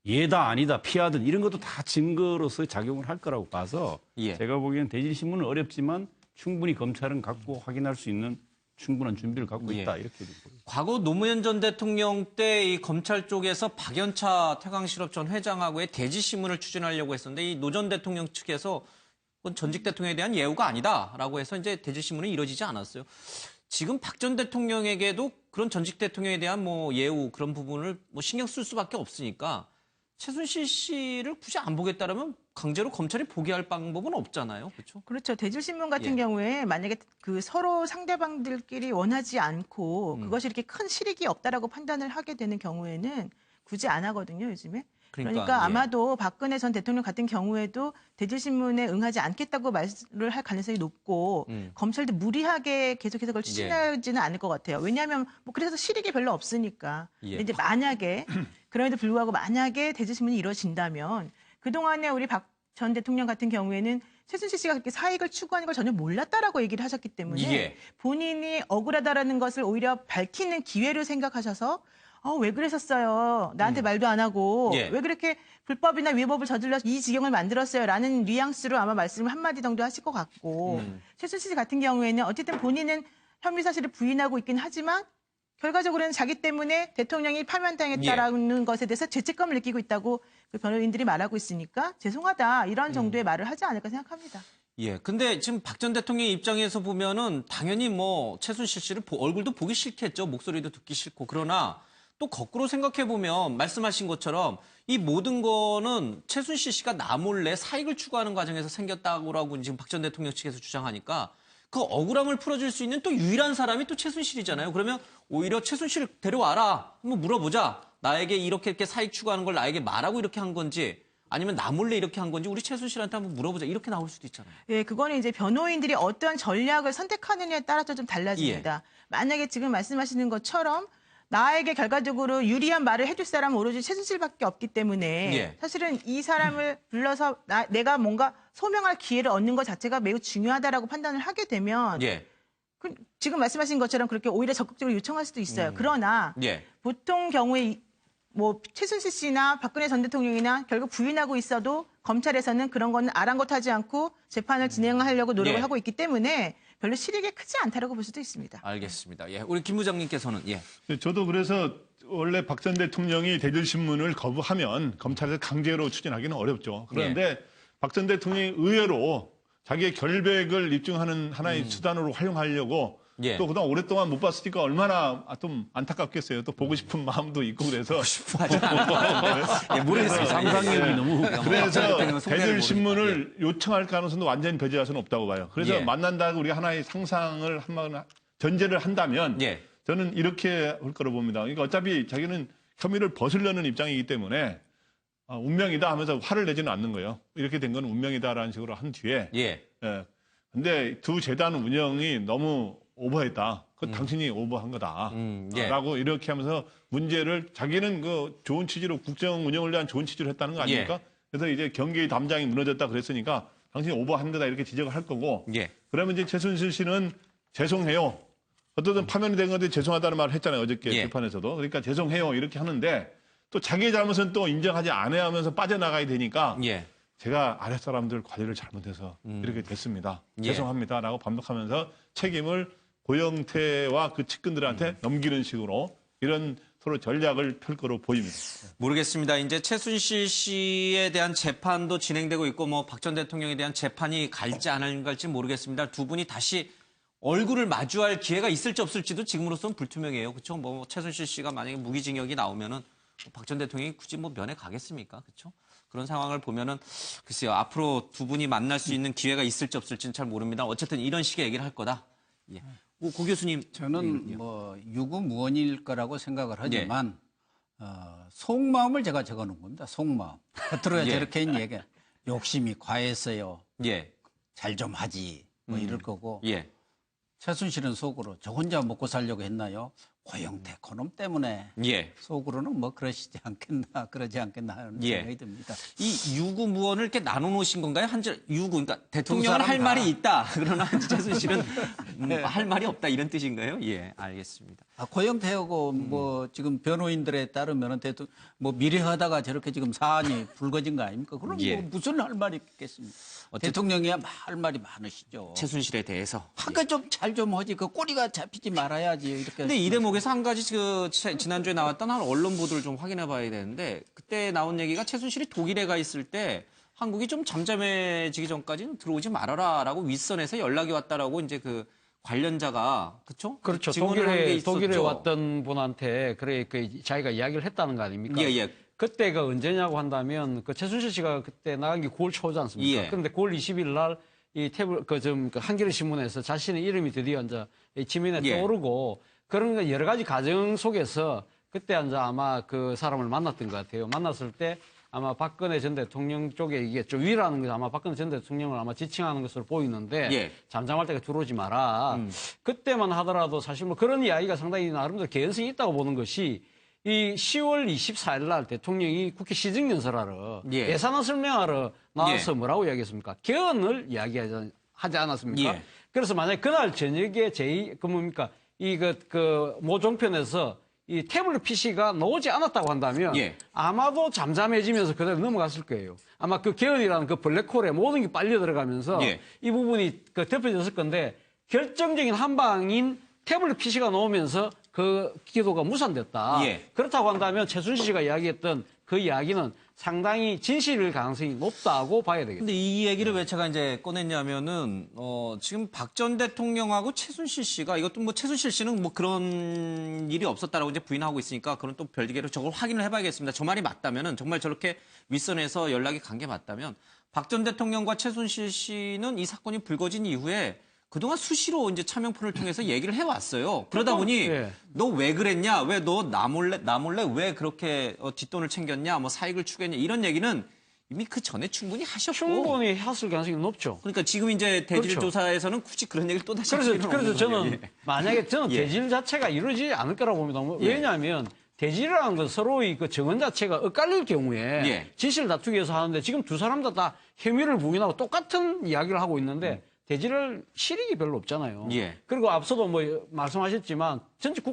예다 아니다 피하든 이런 것도 다 증거로서 작용을 할 거라고 봐서 제가 보기엔 대질신문은 어렵지만 충분히 검찰은 갖고 확인할 수 있는 충분한 준비를 갖고 있다 이렇게 보입니다. 과거 노무현 전 대통령 때 이 검찰 쪽에서 박연차 태광실업 전 회장하고의 대지신문을 추진하려고 했었는데 이 노 전 대통령 측에서 그건 전직 대통령에 대한 예우가 아니다라고 해서 이제 대지신문이 이루어지지 않았어요. 지금 박 전 대통령에게도 그런 전직 대통령에 대한 뭐 예우 그런 부분을 뭐 신경 쓸 수밖에 없으니까 최순실 씨를 굳이 안 보겠다라면 강제로 검찰이 보게 할 방법은 없잖아요. 그렇죠? 그렇죠. 대질신문 같은 경우에 만약에 그 서로 상대방들끼리 원하지 않고 그것이 이렇게 큰 실익이 없다라고 판단을 하게 되는 경우에는 굳이 안 하거든요, 요즘에. 그러니까 아마도 박근혜 전 대통령 같은 경우에도 대질신문에 응하지 않겠다고 말을 할 가능성이 높고 검찰도 무리하게 계속해서 그걸 추진하지는 않을 것 같아요. 왜냐하면 뭐 그래서 실익이 별로 없으니까. 근데 이제 만약에 그럼에도 불구하고 만약에 대질신문이 이루어진다면 그동안에 우리 박 전 대통령 같은 경우에는 최순실 씨가 그렇게 사익을 추구하는 걸 전혀 몰랐다라고 얘기를 하셨기 때문에 본인이 억울하다라는 것을 오히려 밝히는 기회를 생각하셔서 왜 그랬었어요? 나한테 말도 안 하고 왜 그렇게 불법이나 위법을 저질러서 이 지경을 만들었어요? 라는 뉘앙스로 아마 말씀을 한마디 정도 하실 것 같고 최순실 씨 같은 경우에는 어쨌든 본인은 혐의 사실을 부인하고 있긴 하지만 결과적으로는 자기 때문에 대통령이 파면당했다라는 것에 대해서 죄책감을 느끼고 있다고 그 변호인들이 말하고 있으니까 죄송하다 이런 정도의 말을 하지 않을까 생각합니다. 근데 지금 박 전 대통령 입장에서 보면은 당연히 뭐 최순실 씨를 얼굴도 보기 싫겠죠. 목소리도 듣기 싫고. 그러나 또 거꾸로 생각해 보면 말씀하신 것처럼 이 모든 거는 최순실 씨가 나 몰래 사익을 추구하는 과정에서 생겼다고 지금 박 전 대통령 측에서 주장하니까 그 억울함을 풀어줄 수 있는 또 유일한 사람이 또 최순실이잖아요. 그러면 오히려 최순실 데려와라. 한번 물어보자. 나에게 이렇게 사익 추구하는 걸 나에게 말하고 이렇게 한 건지 아니면 나 몰래 이렇게 한 건지 우리 최순실한테 한번 물어보자. 이렇게 나올 수도 있잖아요. 그거는 이제 변호인들이 어떠한 전략을 선택하느냐에 따라서 좀 달라집니다. 만약에 지금 말씀하시는 것처럼 나에게 결과적으로 유리한 말을 해줄 사람은 오로지 최순실밖에 없기 때문에 사실은 이 사람을 불러서 내가 뭔가 소명할 기회를 얻는 것 자체가 매우 중요하다라고 판단을 하게 되면 지금 말씀하신 것처럼 그렇게 오히려 적극적으로 요청할 수도 있어요. 그러나 보통 경우에 뭐 최순실 씨나 박근혜 전 대통령이나 결국 부인하고 있어도 검찰에서는 그런 거는 아랑곳하지 않고 재판을 진행하려고 노력을 하고 있기 때문에 별로 실익이 크지 않다라고 볼 수도 있습니다. 알겠습니다. 우리 김 부장님께서는 저도 그래서 원래 박 전 대통령이 대질신문을 거부하면 검찰에서 강제로 추진하기는 어렵죠. 그런데 박 전 대통령이 의외로 자기의 결백을 입증하는 하나의 수단으로 활용하려고 또 그동안 오랫동안 못 봤으니까 얼마나 좀 안타깝겠어요. 또 보고 싶은 마음도 있고 그래서. 보고 싶어 하지 않아요. 모르겠어요. 상상력이 너무. 그래서 대질신문을 요청할 가능성도 완전히 배제할 수는 없다고 봐요. 그래서 만난다고 우리가 하나의 상상을 한번 전제를 한다면 저는 이렇게 할 거로 봅니다. 그러니까 어차피 자기는 혐의를 벗으려는 입장이기 때문에 운명이다 하면서 화를 내지는 않는 거예요. 이렇게 된 건 운명이다라는 식으로 한 뒤에. 근데 두 재단 운영이 너무 오버했다. 그건 당신이 오버한 거다. 라고 이렇게 하면서 문제를 자기는 그 좋은 취지로 국정 운영을 위한 좋은 취지로 했다는 거 아닙니까? 그래서 이제 경계의 담장이 무너졌다 그랬으니까 당신이 오버한 거다 이렇게 지적을 할 거고. 그러면 이제 최순실 씨는 죄송해요. 어쨌든 파면이 된 건데 죄송하다는 말을 했잖아요. 어저께 예. 재판에서도. 그러니까 죄송해요. 이렇게 하는데 또 자기의 잘못은 또 인정하지 않아야 하면서 빠져나가야 되니까 예. 제가 아랫사람들 관리를 잘못해서 이렇게 됐습니다. 예. 죄송합니다라고 반복하면서 책임을 고영태와 그 측근들한테 넘기는 식으로 이런 서로 전략을 펼 거로 보입니다. 모르겠습니다. 이제 최순실 씨에 대한 재판도 진행되고 있고 뭐 박 전 대통령에 대한 재판이 갈지 안 갈지 모르겠습니다. 두 분이 다시 얼굴을 마주할 기회가 있을지 없을지도 지금으로서는 불투명해요. 그렇죠? 뭐 최순실 씨가 만약에 무기징역이 나오면은 박 전 대통령이 굳이 뭐 면회 가겠습니까? 그렇죠? 그런 상황을 보면은 글쎄요. 앞으로 두 분이 만날 수 있는 기회가 있을지 없을지는 잘 모릅니다. 어쨌든 이런 식의 얘기를 할 거다. 예. 고 교수님. 저는 뭐 유구무원일 거라고 생각을 하지만 속마음을 제가 적어놓은 겁니다. 속마음. 겉으로야 저렇게 얘기. 욕심이 과했어요. 잘 좀 하지. 뭐 이럴 거고. 최순실은 속으로 저 혼자 먹고 살려고 했나요? 고영태 그놈 때문에 속으로는 뭐 그러시지 않겠나 그러지 않겠나 하는 생각이 듭니다. 이 유구무원을 이렇게 나눠놓으신 건가요? 유구 그러니까 대통령은 할 말이 있다. 그러나 최순실은 할 말이 없다 이런 뜻인가요? 예, 알겠습니다. 고영태하고 뭐 지금 변호인들에 따르면 뭐 미래하다가 저렇게 지금 사안이 불거진 거 아닙니까? 그럼 뭐 무슨 할 말이 있겠습니까? 대통령이야 할 말이 많으시죠. 최순실에 대해서. 아까 좀 잘 좀 하지. 그 꼬리가 잡히지 말아야지. 이렇게. 근데 이 대목에서 한 가지 지난주에 나왔던 한 언론 보도를 좀 확인해 봐야 되는데 그때 나온 얘기가 최순실이 독일에 가 있을 때 한국이 좀 잠잠해지기 전까지는 들어오지 말아라라고 윗선에서 연락이 왔다라고 이제 그 관련자가 그렇죠? 그렇죠. 증언을 한 게 있었죠. 독일에 왔던 분한테 그래 그 자기가 이야기를 했다는 거 아닙니까? 그때가 언제냐고 한다면 그 최순실 씨가 그때 나간 게 9월 초지 않습니까? 그런데 9월 20일 날 이 한겨레 신문에서 자신의 이름이 드디어 이제 지면에 떠오르고 그런 거 여러 가지 과정 속에서 그때 이제 아마 그 사람을 만났던 것 같아요. 만났을 때 아마 박근혜 전 대통령 쪽에 이게 좀 위라는 게 아마 박근혜 전 대통령을 아마 지칭하는 것으로 보이는데 잠잠할 때가 들어오지 마라. 그때만 하더라도 사실 뭐 그런 이야기가 상당히 나름대로 개연성이 있다고 보는 것이 이 10월 24일 날 대통령이 국회 시정연설하러 예산안 설명하러 나와서 뭐라고 이야기했습니까? 개헌을 이야기하지 않았습니까? 그래서 만약에 그날 저녁에 모 종편에서 이 태블릿 PC가 나오지 않았다고 한다면 아마도 잠잠해지면서 그대로 넘어갔을 거예요. 아마 그 개헌이라는 그 블랙홀에 모든 게 빨려 들어가면서 이 부분이 덮여졌을 건데 결정적인 한 방인 태블릿 PC가 나오면서 그 기도가 무산됐다. 그렇다고 한다면 최순실 씨가 이야기했던 그 이야기는 상당히 진실일 가능성이 높다고 봐야 되겠죠. 근데 이 얘기를 왜 제가 이제 꺼냈냐면은 지금 박 전 대통령하고 최순실 씨가 이것도 뭐 최순실 씨는 뭐 그런 일이 없었다라고 이제 부인하고 있으니까 그런 또 별개로 저걸 확인을 해봐야겠습니다. 저 말이 맞다면은 정말 저렇게 윗선에서 연락이 간 게 맞다면 박 전 대통령과 최순실 씨는 이 사건이 불거진 이후에 그동안 수시로 이제 차명폰을 통해서 얘기를 해왔어요. 그러다 보니 너 왜 그랬냐? 왜 너 나 몰래 왜 그렇게 뒷돈을 챙겼냐? 뭐 사익을 추구했냐? 이런 얘기는 이미 그 전에 충분히 하셨고. 충분히 했을 가능성이 높죠. 그러니까 지금 이제 대질 조사에서는 굳이 그런 얘기를 또 다시 그래서 저는 만약에 저는 대질 자체가 이루어지지 않을 거라고 봅니다. 왜냐하면 대질이라는 건 서로의 그 증언 자체가 엇갈릴 경우에 진실을 다투기 위해서 하는데 지금 두 사람 다 혐의를 부인하고 똑같은 이야기를 하고 있는데 대질을 실익이 별로 없잖아요. 그리고 앞서도 뭐 말씀하셨지만 전직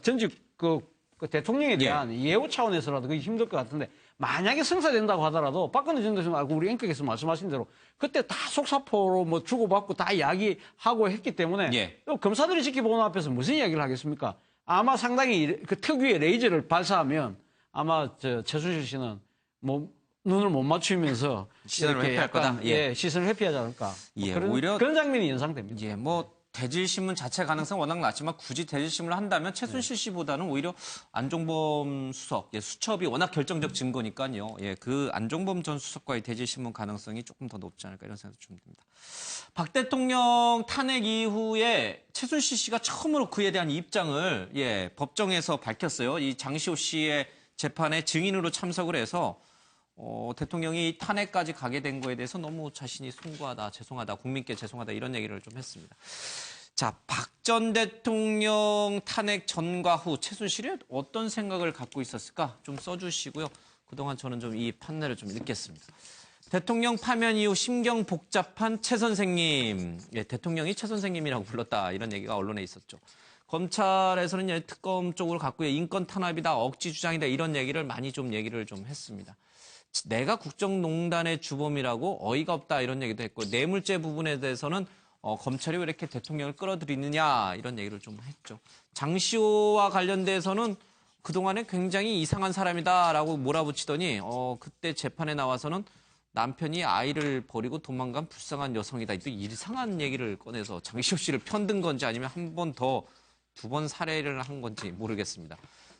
전직 그 대통령에 대한 예우 차원에서라도 그게 힘들 것 같은데 만약에 성사된다고 하더라도 박근혜 전 대통령 우리 앵커께서 말씀하신 대로 그때 다 속사포로 뭐 주고받고 다 이야기하고 했기 때문에 검사들이 지켜보는 앞에서 무슨 이야기를 하겠습니까? 아마 상당히 그 특유의 레이저를 발사하면 아마 최순실 씨는 뭐 눈을 못 맞추면서 시선을 회피할 거다. 시선을 회피하지 않을까. 오히려 그런 장면이 연상됩니다. 뭐 대질신문 자체 가능성 워낙 낮지만 굳이 대질신문을 한다면 최순실 씨보다는 오히려 안종범 수석, 수첩이 워낙 결정적 증거니까요. 그 안종범 전 수석과의 대질신문 가능성이 조금 더 높지 않을까 이런 생각도 좀 듭니다. 박 대통령 탄핵 이후에 최순실 씨가 처음으로 그에 대한 입장을 법정에서 밝혔어요. 이 장시호 씨의 재판에 증인으로 참석을 해서 대통령이 탄핵까지 가게 된 거에 대해서 너무 자신이 송구하다, 죄송하다, 국민께 죄송하다 이런 얘기를 좀 했습니다. 자, 박 전 대통령 탄핵 전과 후 최순실이 어떤 생각을 갖고 있었을까 좀 써주시고요. 그동안 저는 좀 이 판례를 좀 읽겠습니다. 대통령 파면 이후 심경 복잡한 최 선생님. 예, 대통령이 최 선생님이라고 불렀다. 이런 얘기가 언론에 있었죠. 검찰에서는 특검 쪽으로 갖고 인권 탄압이다, 억지 주장이다 이런 얘기를 많이 좀 얘기를 좀 했습니다. 내가 국정농단의 주범이라고 어이가 없다 이런 얘기도 했고 뇌물죄 부분에 대해서는 검찰이 왜 이렇게 대통령을 끌어들이느냐 이런 얘기를 좀 했죠. 장시호와 관련돼서는 그동안에 굉장히 이상한 사람이다라고 몰아붙이더니 그때 재판에 나와서는 남편이 아이를 버리고 도망간 불쌍한 여성이다. 또 이상한 얘기를 꺼내서 장시호 씨를 편든 건지 아니면 한 번 더 두 번 살해를 한 건지 모르겠습니다.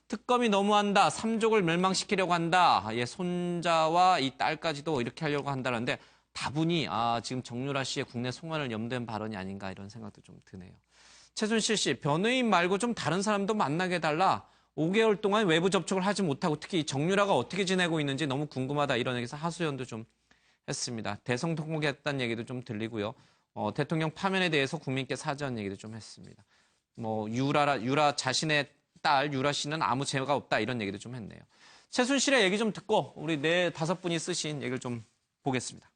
특검이 너무한다. 삼족을 멸망시키려고 한다. 예, 손자와 이 딸까지도 이렇게 하려고 한다는데 다분히 지금 정유라 씨의 국내 송환을 염두한 발언이 아닌가 이런 생각도 좀 드네요. 최순실 씨, 변호인 말고 좀 다른 사람도 만나게 해달라. 5개월 동안 외부 접촉을 하지 못하고 특히 정유라가 어떻게 지내고 있는지 너무 궁금하다 이런 얘기에서 하소연도 좀 했습니다. 대성 통곡했다는 얘기도 좀 들리고요. 대통령 파면에 대해서 국민께 사죄한 얘기도 좀 했습니다. 유라 자신의 딸 유라 씨는 아무 죄가 없다 이런 얘기도 좀 했네요. 최순실의 얘기 좀 듣고 우리 4-5분이 쓰신 얘기를 좀 보겠습니다.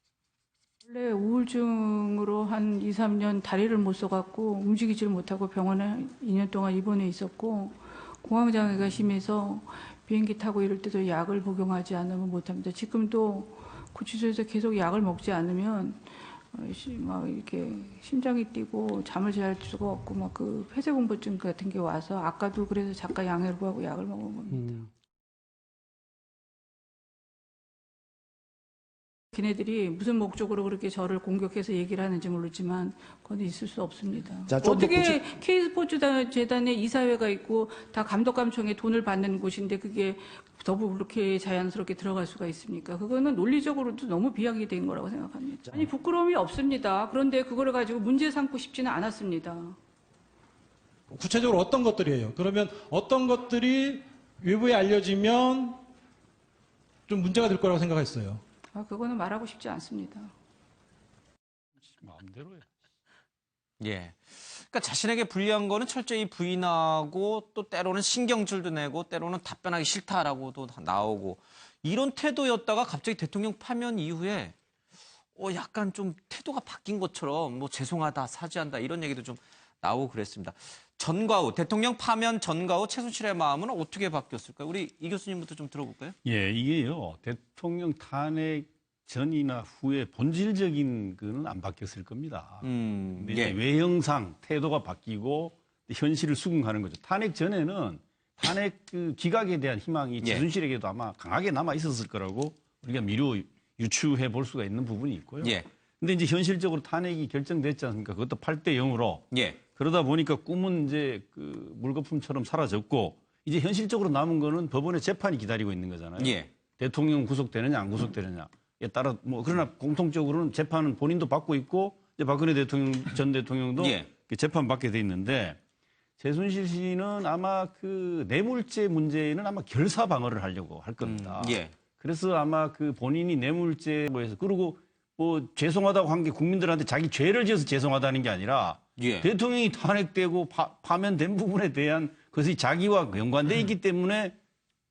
원래 우울증으로 한 2, 3년 다리를 못 써갖고 움직이질 못하고 병원에 2년 동안 입원해 있었고 공황장애가 심해서 비행기 타고 이럴 때도 약을 복용하지 않으면 못합니다. 지금도 구치소에서 계속 약을 먹지 않으면 막 이렇게 심장이 뛰고 잠을 잘 수가 없고 막 그 폐쇄공포증 같은 게 와서 아까도 그래서 작가 양해를 구하고 약을 먹은 겁니다. 걔네들이 무슨 목적으로 그렇게 저를 공격해서 얘기를 하는지 모르지만 그건 있을 수 없습니다. 자, 좀더 어떻게 K스포츠 재단에 이사회가 있고 다 감독감청에 돈을 받는 곳인데 그게 그렇게 자연스럽게 들어갈 수가 있습니까? 그거는 논리적으로도 너무 비약이 된 거라고 생각합니다. 아니 부끄러움이 없습니다. 그런데 그거를 가지고 문제 삼고 싶지는 않았습니다. 구체적으로 어떤 것들이에요? 그러면 어떤 것들이 외부에 알려지면 좀 문제가 될 거라고 생각했어요? 그거는 말하고 싶지 않습니다. 마음대로요. 예. 그러니까 자신에게 불리한 거는 철저히 부인하고 또 때로는 신경질도 내고 때로는 답변하기 싫다라고도 나오고 이런 태도였다가 갑자기 대통령 파면 이후에 약간 좀 태도가 바뀐 것처럼 죄송하다, 사죄한다 이런 얘기도 좀 나오고 그랬습니다. 전과 후, 대통령 파면 전과 후 최순실의 마음은 어떻게 바뀌었을까요? 우리 이 교수님부터 좀 들어볼까요? 예, 이게요. 대통령 탄핵 전이나 후에 본질적인 거는 안 바뀌었을 겁니다. 근데 이제 외형상 태도가 바뀌고 현실을 수긍하는 거죠. 탄핵 전에는 탄핵 그 기각에 대한 희망이 최순실에게도 아마 강하게 남아 있었을 거라고 우리가 미루 유추해 볼 수가 있는 부분이 있고요. 근데 이제 현실적으로 탄핵이 결정됐지 않습니까? 그것도 8대 0으로. 그러다 보니까 꿈은 이제 그 물거품처럼 사라졌고 이제 현실적으로 남은 거는 법원의 재판이 기다리고 있는 거잖아요. 대통령 구속되느냐 안 구속되느냐에 따라 그러나 공통적으로는 재판은 본인도 받고 있고 이제 박근혜 전 대통령도 재판 받게 돼 있는데 최순실 씨는 아마 그 뇌물죄 문제는 아마 결사 방어를 하려고 할 겁니다. 그래서 아마 그 본인이 뇌물죄로 해서 그리고 죄송하다고 한 게 국민들한테 자기 죄를 지어서 죄송하다는 게 아니라 대통령이 탄핵되고 파면된 부분에 대한 것이 자기와 연관돼 있기 때문에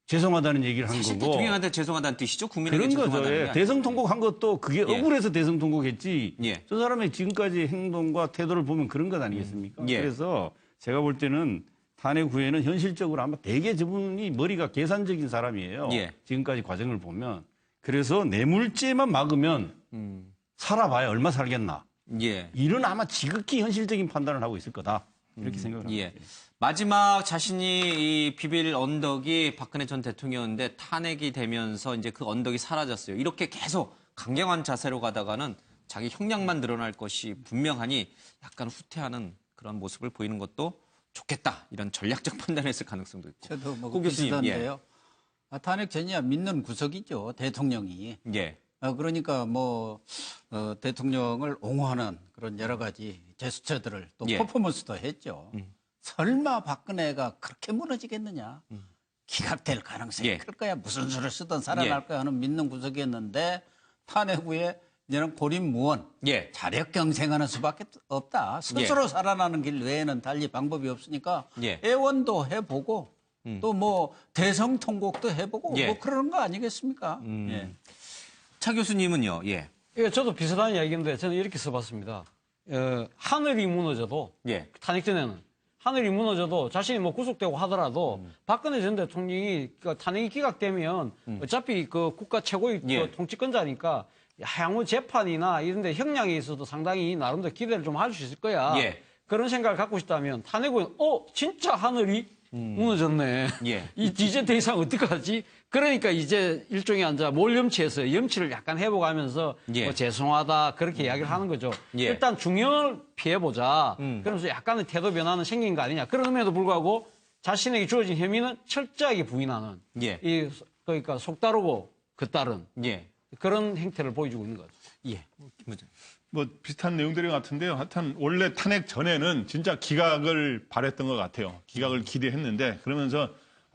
죄송하다는 얘기를 한 사실 거고. 대통령한테 죄송하다는 뜻이죠. 국민에게 그런 거죠. 죄송하다는 게 대성 통곡한 것도 그게 억울해서 대성 통곡했지. 저 사람의 지금까지 행동과 태도를 보면 그런 것 아니겠습니까? 그래서 제가 볼 때는 탄핵 후에는 현실적으로 아마 대개 저분이 머리가 계산적인 사람이에요. 지금까지 과정을 보면. 그래서 뇌물죄만 막으면 살아봐야 얼마 살겠나. 이런 아마 지극히 현실적인 판단을 하고 있을 거다. 이렇게 생각을 합니다. 마지막 자신이 이 비빌 언덕이 박근혜 전 대통령인데 탄핵이 되면서 이제 그 언덕이 사라졌어요. 이렇게 계속 강경한 자세로 가다가는 자기 형량만 늘어날 것이 분명하니 약간 후퇴하는 그런 모습을 보이는 것도 좋겠다. 이런 전략적 판단을 했을 가능성도 있고. 저도 고 교수님, 비슷한데요. 탄핵 전이야 믿는 구석이죠. 대통령이. 그러니까 대통령을 옹호하는 그런 여러 가지 제스처들을 또 퍼포먼스도 했죠. 설마 박근혜가 그렇게 무너지겠느냐. 기각될 가능성이 클 거야. 무슨 수를 쓰든 살아날 거야 하는 믿는 구석이었는데 탄핵 후에 이제는 고립무원, 자력 경생하는 수밖에 없다. 스스로 살아나는 길 외에는 달리 방법이 없으니까 애원도 해보고 또 대성 통곡도 해보고 그러는 거 아니겠습니까? 차 교수님은요? 예. 예, 저도 비슷한 이야기인데 저는 이렇게 써봤습니다. 하늘이 무너져도 탄핵 전에는 하늘이 무너져도 자신이 뭐 구속되고 하더라도 박근혜 전 대통령이 탄핵이 기각되면 어차피 그 국가 최고의 그 통치권자니까 향후 재판이나 이런 데 형량에 있어도 상당히 나름대로 기대를 좀 할 수 있을 거야. 그런 생각을 갖고 싶다면 탄핵은 진짜 하늘이 무너졌네. 이제 더 이상 어떡하지? 그러니까 이제 일종의 몰염치에서 염치를 약간 회복하면서 뭐 죄송하다 그렇게 이야기를 하는 거죠. 일단 중형을 피해보자. 그러면서 약간의 태도 변화는 생긴 거 아니냐. 그럼에도 불구하고 자신에게 주어진 혐의는 철저하게 부인하는 그러니까 속다르고 겉다른 그런 행태를 보여주고 있는 거죠. 뭐 비슷한 내용들이 같은데요. 하여튼 원래 탄핵 전에는 진짜 기각을 바랬던 것 같아요. 기각을 기대했는데 그러면서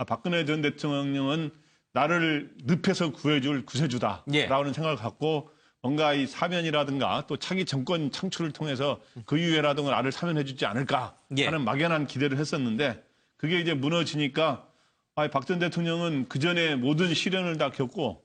박근혜 전 대통령은 나를 늪에서 구해줄 구세주다라는 생각을 갖고 뭔가 이 사면이라든가 또 차기 정권 창출을 통해서 그 이후에라든가 나를 사면해주지 않을까 하는 막연한 기대를 했었는데 그게 이제 무너지니까 박 전 대통령은 그 전에 모든 시련을 다 겪고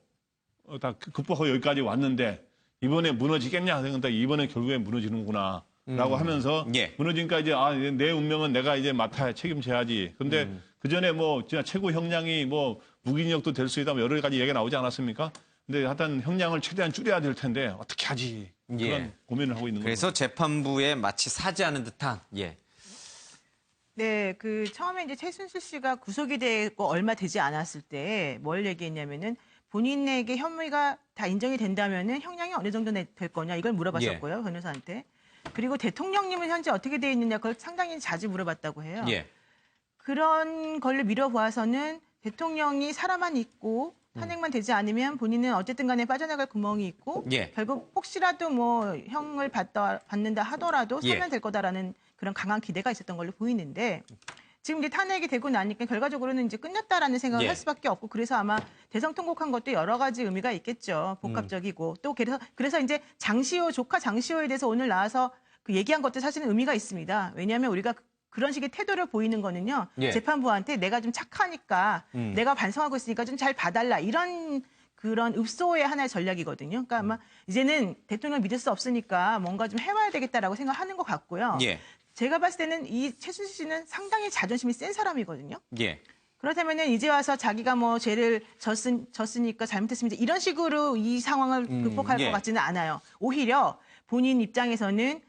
다 극복하고 여기까지 왔는데 이번에 무너지겠냐 생각했는데 이번에 결국에 무너지는구나 라고 하면서 무너지니까 이제 내 운명은 내가 이제 맡아야 책임져야지. 근데 그 전에 뭐 진짜 최고 형량이 뭐 무기징역도 될 수 있다 뭐 여러 가지 얘기가 나오지 않았습니까? 근데 하여튼 형량을 최대한 줄여야 될 텐데 어떻게 하지? 그런 고민을 하고 있는 거죠. 그래서 재판부에 마치 사죄하는 듯한 네, 그 처음에 이제 최순실 씨가 구속이 되고 얼마 되지 않았을 때 뭘 얘기했냐면은 본인에게 혐의가 다 인정이 된다면은 형량이 어느 정도 될 거냐 이걸 물어봤었고요 변호사한테. 그리고 대통령님은 현재 어떻게 돼 있느냐 그걸 상당히 자주 물어봤다고 해요. 그런 걸로 미뤄보아서는 대통령이 살아만 있고 탄핵만 되지 않으면 본인은 어쨌든 간에 빠져나갈 구멍이 있고 결국 혹시라도 뭐 형을 받는다 하더라도 사면될 거다라는 그런 강한 기대가 있었던 걸로 보이는데 지금 이제 탄핵이 되고 나니까 결과적으로는 이제 끝났다라는 생각을 할 수밖에 없고 그래서 아마 대성통곡한 것도 여러 가지 의미가 있겠죠. 복합적이고 또 그래서 이제 조카 장시호에 대해서 오늘 나와서 그 얘기한 것도 사실은 의미가 있습니다. 왜냐하면 우리가 그런 식의 태도를 보이는 거는요. 재판부한테 내가 좀 착하니까 내가 반성하고 있으니까 좀 잘 봐달라 이런 그런 읍소의 하나의 전략이거든요. 그러니까 아마 이제는 대통령 믿을 수 없으니까 뭔가 좀 해봐야 되겠다라고 생각하는 것 같고요. 제가 봤을 때는 이 최순실 씨는 상당히 자존심이 센 사람이거든요. 그렇다면은 이제 와서 자기가 뭐 죄를 졌으니까 잘못했습니다. 이런 식으로 이 상황을 극복할 것 같지는 않아요. 오히려 본인 입장에서는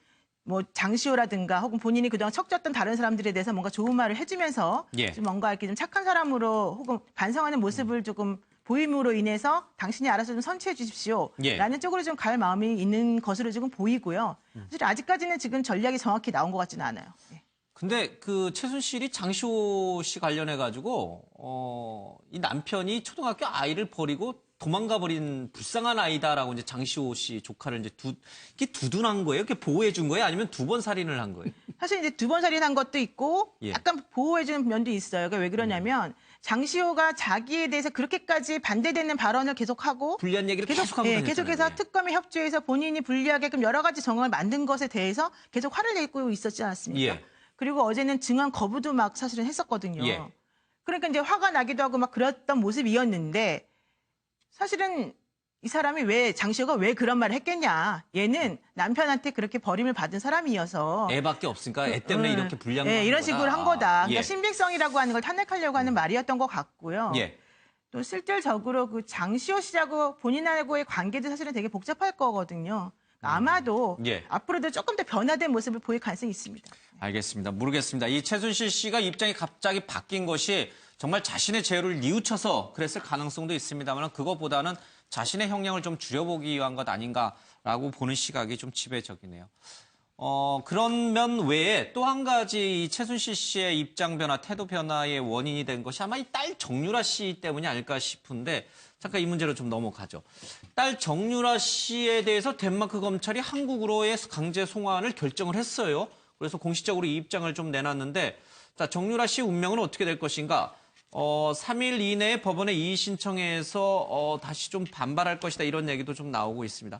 뭐 장시호라든가 혹은 본인이 그동안 척졌던 다른 사람들에 대해서 뭔가 좋은 말을 해주면서 좀 뭔가 이렇게 좀 착한 사람으로 혹은 반성하는 모습을 조금 보임으로 인해서 당신이 알아서 좀 선취해 주십시오. 라는 쪽으로 좀 갈 마음이 있는 것으로 지금 보이고요. 사실 아직까지는 지금 전략이 정확히 나온 것 같지는 않아요. 근데 그 최순실이 장시호 씨 관련해가지고, 이 남편이 초등학교 아이를 버리고 도망가 버린 불쌍한 아이다라고 이제 장시호 씨 조카를 이제 이게 두둔한 거예요? 이렇게 보호해 준 거예요? 아니면 두 번 살인을 한 거예요? 사실 이제 두 번 살인한 것도 있고 약간 보호해 주는 면도 있어요. 그러니까 왜 그러냐면 장시호가 자기에 대해서 그렇게까지 반대되는 발언을 계속하고 불리한 얘기를 계속하고 계속해서 특검에 협조해서 본인이 불리하게끔 여러 가지 정황을 만든 것에 대해서 계속 화를 내고 있었지 않았습니까? 그리고 어제는 증언 거부도 막 사실은 했었거든요. 그러니까 이제 화가 나기도 하고 막 그랬던 모습이었는데 사실은 이 사람이 장시호가 왜 그런 말을 했겠냐. 얘는 남편한테 그렇게 버림을 받은 사람이어서. 애밖에 없으니까 애 때문에 이렇게 불리한 거다. 이런 식으로 한 거다. 그러니까 신빙성이라고 하는 걸 탄핵하려고 하는 말이었던 것 같고요. 또 실질적으로 그 장시호 씨하고 본인하고의 관계도 사실은 되게 복잡할 거거든요. 아마도 앞으로도 조금 더 변화된 모습을 보일 가능성이 있습니다. 알겠습니다. 모르겠습니다. 이 최순실 씨가 입장이 갑자기 바뀐 것이 정말 자신의 죄를 뉘우쳐서 그랬을 가능성도 있습니다만 그것보다는 자신의 형량을 좀 줄여보기 위한 것 아닌가라고 보는 시각이 좀 지배적이네요. 그런 면 외에 또 한 가지 이 최순실 씨의 입장 변화, 태도 변화의 원인이 된 것이 아마 이 딸 정유라 씨 때문이 아닐까 싶은데 잠깐 이 문제로 좀 넘어가죠. 딸 정유라 씨에 대해서 덴마크 검찰이 한국으로의 강제 송환을 결정을 했어요. 그래서 공식적으로 이 입장을 좀 내놨는데 자, 정유라 씨 운명은 어떻게 될 것인가? 3일 이내에 법원에 이의 신청해서 다시 좀 반발할 것이다 이런 얘기도 좀 나오고 있습니다.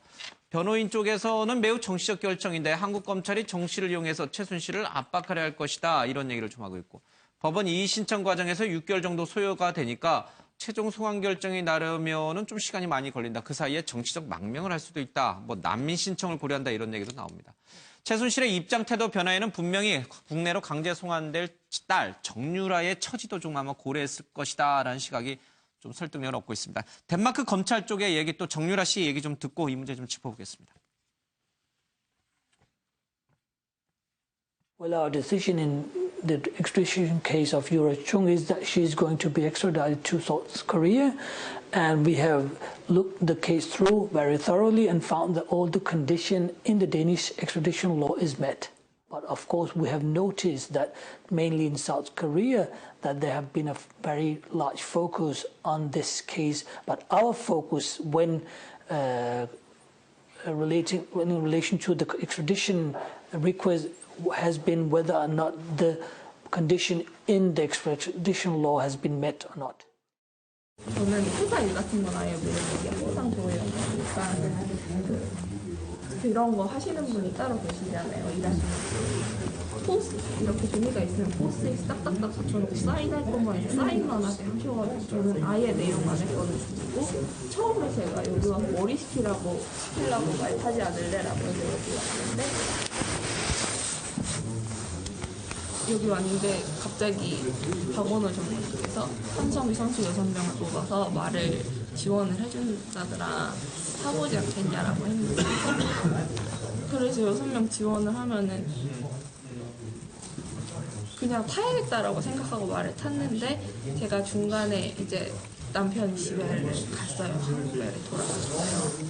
변호인 쪽에서는 매우 정치적 결정인데 한국 검찰이 정치를 이용해서 최순실을 압박하려 할 것이다 이런 얘기를 좀 하고 있고 법원 이의 신청 과정에서 6개월 정도 소요가 되니까 최종 소환 결정이 나려면은 좀 시간이 많이 걸린다. 그 사이에 정치적 망명을 할 수도 있다. 뭐 난민 신청을 고려한다 이런 얘기도 나옵니다. 최순실의 입장 태도 변화에는 분명히 국내로 강제 송환될 딸 정유라의 처지도 좀 아마 고려했을 것이다라는 시각이 좀 설득력을 얻고 있습니다. 덴마크 검찰 쪽의 얘기 또 정유라 씨 얘기 좀 듣고 이 문제 좀 짚어보겠습니다. Well, our decision in the extradition case of Yura Chung is that she is going to be extradited to South Korea, and we have looked the case through very thoroughly and found that all the conditions in the Danish extradition law is met. But of course, we have noticed that mainly in South Korea, that there have been a very large focus on this case. But our focus when in relation to the extradition request has been whether or not the condition in the extradition law has been met or not. 저는 회사 일 같은 건 아예 모르는 게 항상 보여요. 그러니까 그런 거 하시는 분이 따로 계시잖아요. 일하시는 분. 포스 이렇게 종이가 있으면 포스에 딱딱딱 붙여놓고 사인할 것만 해서 사인만 하게 하셔가지고 저는 아예 내용 안 했거든요. 그리고 처음에 제가 여기 와서 머리 시키려고 말 타지 않을래라고 해서 여기 왔는데 여기 왔는데 갑자기 박원호 전무님께서 한성비 선수 6명을 뽑아서 말을 지원을 해준다더라. 타보지 않겠냐라고 했는데 그래서 6명 지원을 하면은 그냥 타야겠다라고 생각하고 말을 탔는데 제가 중간에 이제 남편 집에 갔어요. 한국에 돌아갔어요.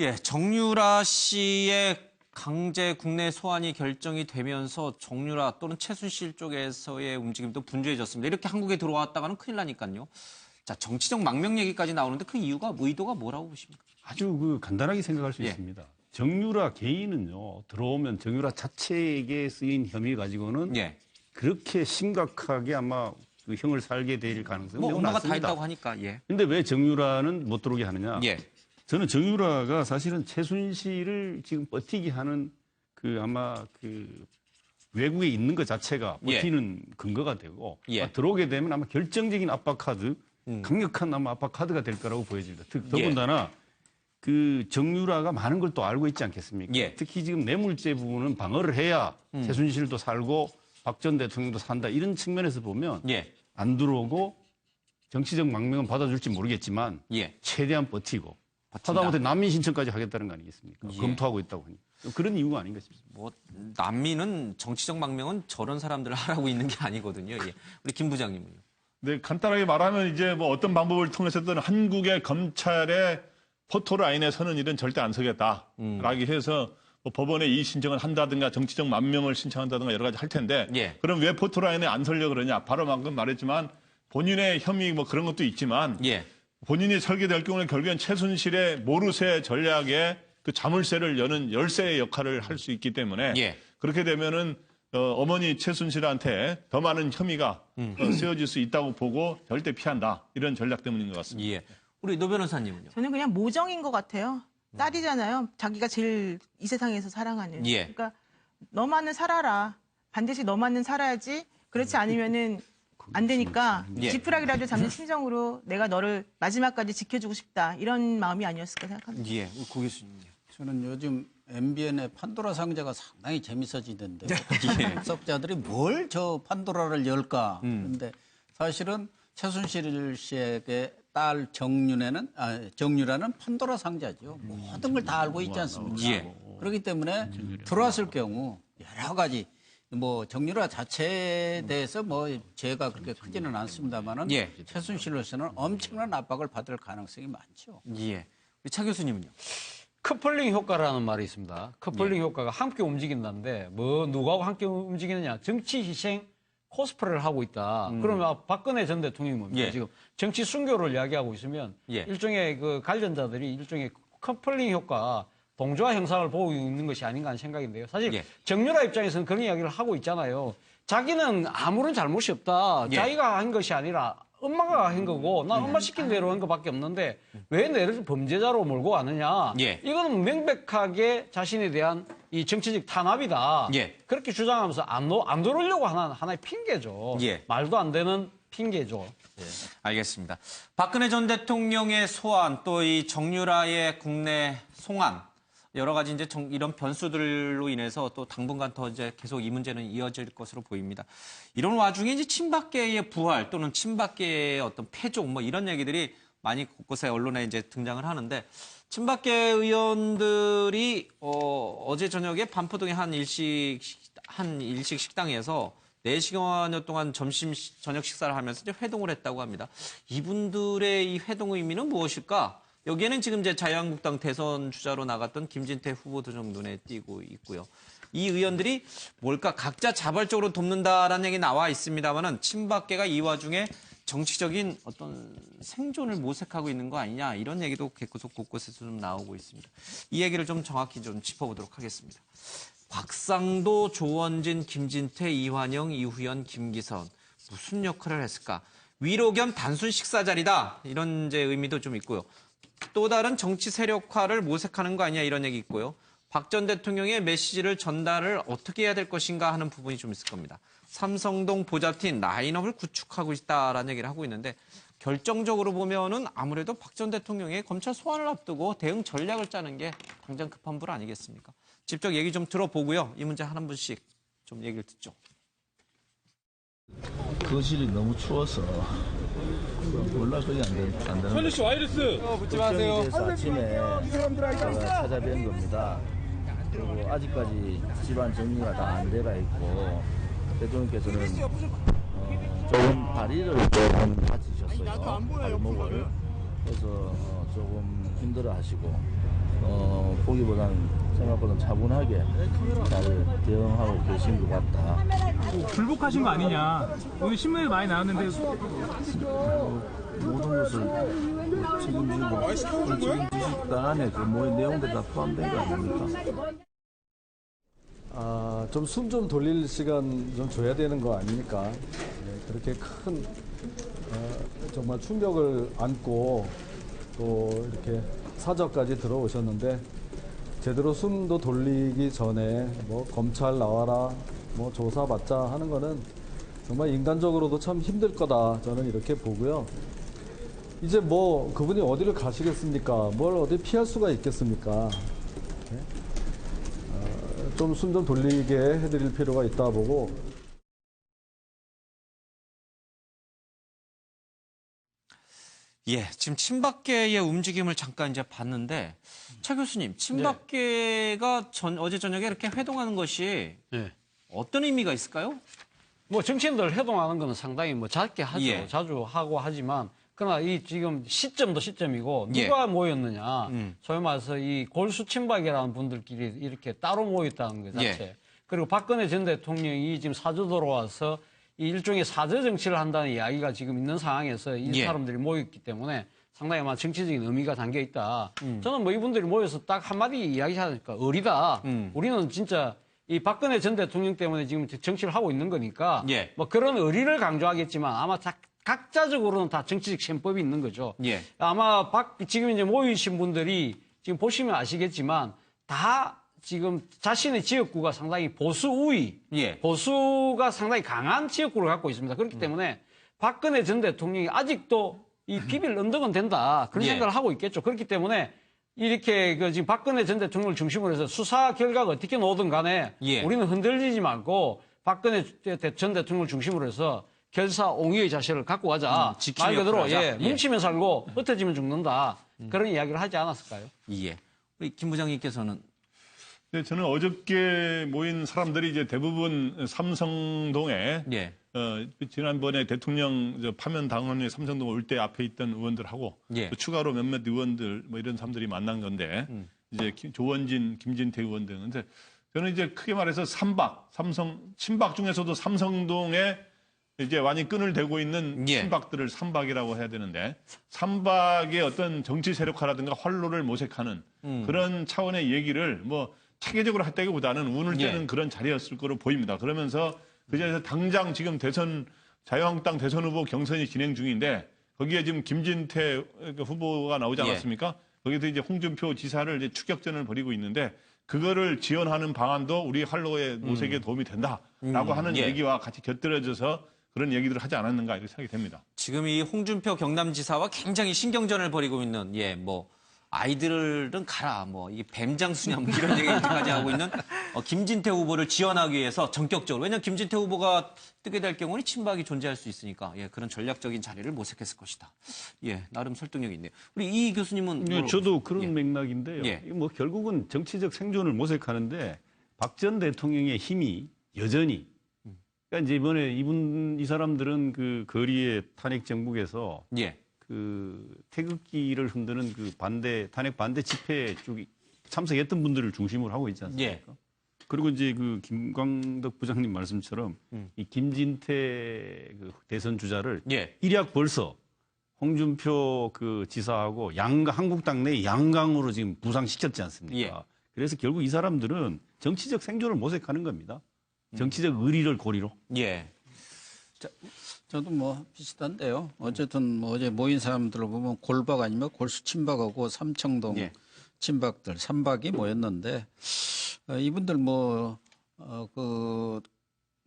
예, 정유라 씨의 강제 국내 소환이 결정이 되면서 정유라 또는 최순실 쪽에서의 움직임도 분주해졌습니다. 이렇게 한국에 들어왔다가는 큰일 나니까요. 자, 정치적 망명 얘기까지 나오는데 그 이유가 의도가 뭐라고 보십니까? 아주 간단하게 생각할 수 있습니다. 정유라 개인은요, 들어오면 정유라 자체에게 쓰인 혐의 가지고는 그렇게 심각하게 아마 그 형을 살게 될 가능성이 매우 엄마가 낮습니다. 다 했다고 하니까. 근데 왜 정유라는 못 들어오게 하느냐? 저는 정유라가 사실은 최순실을 지금 버티게 하는 그 아마 그 외국에 있는 것 자체가 버티는 근거가 되고 들어오게 되면 아마 결정적인 압박 카드, 강력한 아마 압박 카드가 될 거라고 보여집니다. 더군다나 그 정유라가 많은 걸 또 알고 있지 않겠습니까? 특히 지금 뇌물죄 부분은 방어를 해야 최순실도 살고 박 전 대통령도 산다 이런 측면에서 보면 안 들어오고 정치적 망명은 받아줄지 모르겠지만 최대한 버티고 하다못해 난민 신청까지 하겠다는 거 아니겠습니까? 검토하고 있다고 하니 그런 이유가 아닌가 싶습니다. 뭐 난민은 정치적 망명은 저런 사람들 하라고 있는 게 아니거든요. 우리 김 부장님은요. 네, 간단하게 말하면 이제 뭐 어떤 방법을 통해서든 한국의 검찰의 포토라인에 서는 일은 절대 안 서겠다라고 해서 뭐 법원에 이 신청을 한다든가 정치적 만명을 신청한다든가 여러 가지 할 텐데 그럼 왜 포토라인에 안 서려고 그러냐? 바로 방금 말했지만 본인의 혐의 뭐 그런 것도 있지만 본인이 설계 될 경우에 결국엔 최순실의 모르쇠 전략에 그 자물쇠를 여는 열쇠의 역할을 할 수 있기 때문에 그렇게 되면은 어머니 최순실한테 더 많은 혐의가 세워질 수 있다고 보고 절대 피한다. 이런 전략 때문인 것 같습니다. 우리 노 변호사님은요? 저는 그냥 모정인 것 같아요. 딸이잖아요. 자기가 제일 이 세상에서 사랑하는. 그러니까 너만은 살아라. 반드시 너만은 살아야지. 그렇지 않으면은 안 되니까 지푸라기라도 잡는 심정으로 내가 너를 마지막까지 지켜주고 싶다. 이런 마음이 아니었을까 생각합니다. 고 교수님요. 저는 요즘 MBN의 판도라 상자가 상당히 재밌어지던데 분석자들이 뭘 저 판도라를 열까. 그런데 사실은 최순실 씨에게 딸 정유라는 판도라 상자죠. 모든 걸 다 알고 있지 않습니까? 그렇기 때문에 들어왔을 경우 여러 가지 뭐 정유라 자체에 대해서 뭐 죄가 그렇게 크지는 않습니다만은 최순실로서는 엄청난 압박을 받을 가능성이 많죠. 우리 차 교수님은요? 커플링 효과라는 말이 있습니다. 커플링 효과가 함께 움직인다는데 뭐 누구하고 함께 움직이느냐? 정치 희생 코스프레를 하고 있다. 그러면 박근혜 전 대통령이 뭡니까? 지금 정치 순교를 이야기하고 있으면 일종의 그 관련자들이 일종의 커플링 효과, 동조화 형상을 보고 있는 것이 아닌가 하는 생각인데요. 사실 정유라 입장에서는 그런 이야기를 하고 있잖아요. 자기는 아무런 잘못이 없다. 자기가 한 것이 아니라 엄마가 한 거고 난 엄마 시킨 대로 한 것밖에 없는데 왜 내를 범죄자로 몰고 가느냐. 이거는 명백하게 자신에 대한 이 정치적 탄압이다. 그렇게 주장하면서 안 들어오려고 하는 하나의 핑계죠. 말도 안 되는 핑계죠. 예. 알겠습니다. 박근혜 전 대통령의 소환, 또 이 정유라의 국내 송환, 여러 가지 이제 이런 변수들로 인해서 또 당분간 더 이제 계속 이 문제는 이어질 것으로 보입니다. 이런 와중에 이제 친박계의 부활 또는 친박계의 어떤 패족 뭐 이런 얘기들이 많이 곳곳에 언론에 이제 등장을 하는데, 친박계 의원들이 어제 저녁에 반포동의 한 일식 식당에서 4시간여 동안 저녁 식사를 하면서 이제 회동을 했다고 합니다. 이분들의 이 회동 의미는 무엇일까? 여기에는 지금 이제 자유한국당 대선 주자로 나갔던 김진태 후보도 좀 눈에 띄고 있고요. 이 의원들이 뭘까? 각자 자발적으로 돕는다라는 얘기 나와 있습니다만은 친박계가 이 와중에 정치적인 어떤 생존을 모색하고 있는 거 아니냐, 이런 얘기도 곳곳에서 좀 나오고 있습니다. 이 얘기를 좀 정확히 좀 짚어보도록 하겠습니다. 곽상도, 조원진, 김진태, 이환영, 이후연, 김기선 무슨 역할을 했을까? 위로 겸 단순 식사 자리다, 이런 이제 의미도 좀 있고요. 또 다른 정치 세력화를 모색하는 거 아니냐, 이런 얘기 있고요. 박 전 대통령의 메시지를 전달을 어떻게 해야 될 것인가 하는 부분이 좀 있을 겁니다. 삼성동 보잡팀 라인업을 구축하고 있다라는 얘기를 하고 있는데, 결정적으로 보면은 아무래도 박 전 대통령의 검찰 소환을 앞두고 대응 전략을 짜는 게 당장 급한 불 아니겠습니까? 직접 얘기 좀 들어보고요. 이 문제 한 분씩 좀 얘기를 듣죠. 거실이 너무 추워서 올라가기 안 되는. 천리 씨 와이러스 묻지 마세요. 아침에 제가 찾아뵌 겁니다. 그리고 아직까지 집안 정리가 다 안 돼가 있고, 대통령께서는 조금 다리를 조금 다치셨어요. 발목을. 그래서 조금 힘들어하시고 보기보다는 생각보다 차분하게 잘 대응하고 계신 것 같다. 불복하신 거 아니냐. 오늘 신문에 많이 나왔는데 모든 것을 책임지시다 안에 그 모든 내용들 다 포함된 거 아닙니까? 좀 숨 좀 돌릴 시간 좀 줘야 되는 거 아닙니까? 그렇게 큰 정말 충격을 안고 또 이렇게 사저까지 들어오셨는데, 제대로 숨도 돌리기 전에 뭐 검찰 나와라, 뭐 조사받자 하는 거는 정말 인간적으로도 참 힘들 거다, 저는 이렇게 보고요. 이제 뭐 그분이 어디를 가시겠습니까? 뭘 어디 피할 수가 있겠습니까? 좀 숨 좀 돌리게 해드릴 필요가 있다 보고. 예, 지금 친박계의 움직임을 잠깐 이제 봤는데, 차 교수님, 친박계가 어제 저녁에 이렇게 회동하는 것이 어떤 의미가 있을까요? 뭐 정치인들 회동하는 거는 상당히 뭐 작게 하죠. 예. 자주 하고 하지만, 그러나 이 지금 시점도 시점이고, 누가 모였느냐. 소위 말해서 이 골수 친박이라는 분들끼리 이렇게 따로 모였다는 것 자체. 그리고 박근혜 전 대통령이 지금 사주 들어와서 이 일종의 사저 정치를 한다는 이야기가 지금 있는 상황에서 이 사람들이 모였기 때문에 상당히 아마 정치적인 의미가 담겨 있다. 저는 뭐 이분들이 모여서 딱 한마디 이야기하니까 어리다. 우리는 진짜 이 박근혜 전 대통령 때문에 지금 정치를 하고 있는 거니까 뭐 그런 의리를 강조하겠지만 아마 각자적으로는 다 정치적 셈법이 있는 거죠. 아마 지금 이제 모이신 분들이 지금 보시면 아시겠지만 다 지금 자신의 지역구가 상당히 보수 우위, 보수가 상당히 강한 지역구를 갖고 있습니다. 그렇기 때문에 박근혜 전 대통령이 아직도 이 비빌 언덕은 된다, 그런 생각을 하고 있겠죠. 그렇기 때문에 이렇게 지금 박근혜 전 대통령을 중심으로 해서 수사 결과가 어떻게 나오든 간에 우리는 흔들리지 말고 박근혜 전 대통령을 중심으로 해서 결사옹위의 자세를 갖고 가자. 말 그대로 뭉치면 살고 흩어지면 죽는다. 그런 이야기를 하지 않았을까요? 예. 우리 김 부장님께서는. 네, 저는 어저께 모인 사람들이 이제 대부분 삼성동에 지난번에 대통령 파면 당원의 삼성동 올 때 앞에 있던 의원들하고 또 추가로 몇몇 의원들 뭐 이런 사람들이 만난 건데 이제 조원진, 김진태 의원 등. 근데 저는 이제 크게 말해서 친박 중에서도 삼성동에 이제 많이 끈을 대고 있는 친박들을 삼박이라고 해야 되는데, 삼박의 어떤 정치 세력화라든가 활로를 모색하는 그런 차원의 얘기를 뭐 체계적으로 했다기보다는 운을 떼는 그런 자리였을 거로 보입니다. 그러면서 그 자리에서 당장 지금 자유한국당 대선 후보 경선이 진행 중인데, 거기에 지금 김진태 후보가 나오지 않았습니까? 거기서 이제 홍준표 지사를 이제 추격전을 벌이고 있는데, 그거를 지원하는 방안도 우리 활로의 모색에 도움이 된다라고 하는 얘기와 같이 곁들여져서 그런 얘기들을 하지 않았는가 이렇게 생각이 됩니다. 지금 이 홍준표 경남지사와 굉장히 신경전을 벌이고 있는 아이들은 가라 이 뱀장수냐 이런 얘기까지 하고 있는 김진태 후보를 지원하기 위해서 전격적으로 왜냐하면 김진태 후보가 뜨게 될 경우는 친박이 존재할 수 있으니까 그런 전략적인 자리를 모색했을 것이다. 나름 설득력이 있네요. 우리 이 교수님은 저도 그런 맥락인데요. 결국은 정치적 생존을 모색하는데 박 전 대통령의 힘이 여전히 그러니까 이제 이번에 이 사람들은 그 거리의 탄핵 정국에서 그 태극기를 흔드는 그 탄핵 반대 집회 쪽이 참석했던 분들을 중심으로 하고 있지 않습니까? 그리고 이제 그 김광덕 부장님 말씀처럼 이 김진태 그 대선 주자를 일약 벌써 홍준표 그 지사하고 한국당 내 양강으로 지금 부상시켰지 않습니까? 그래서 결국 이 사람들은 정치적 생존을 모색하는 겁니다. 정치적 의리를 고리로. 저도 뭐 비슷한데요. 어쨌든 어제 모인 사람들을 보면 골박 아니면 골수 친박하고 삼청동 친박들 3박이 모였는데 이분들 그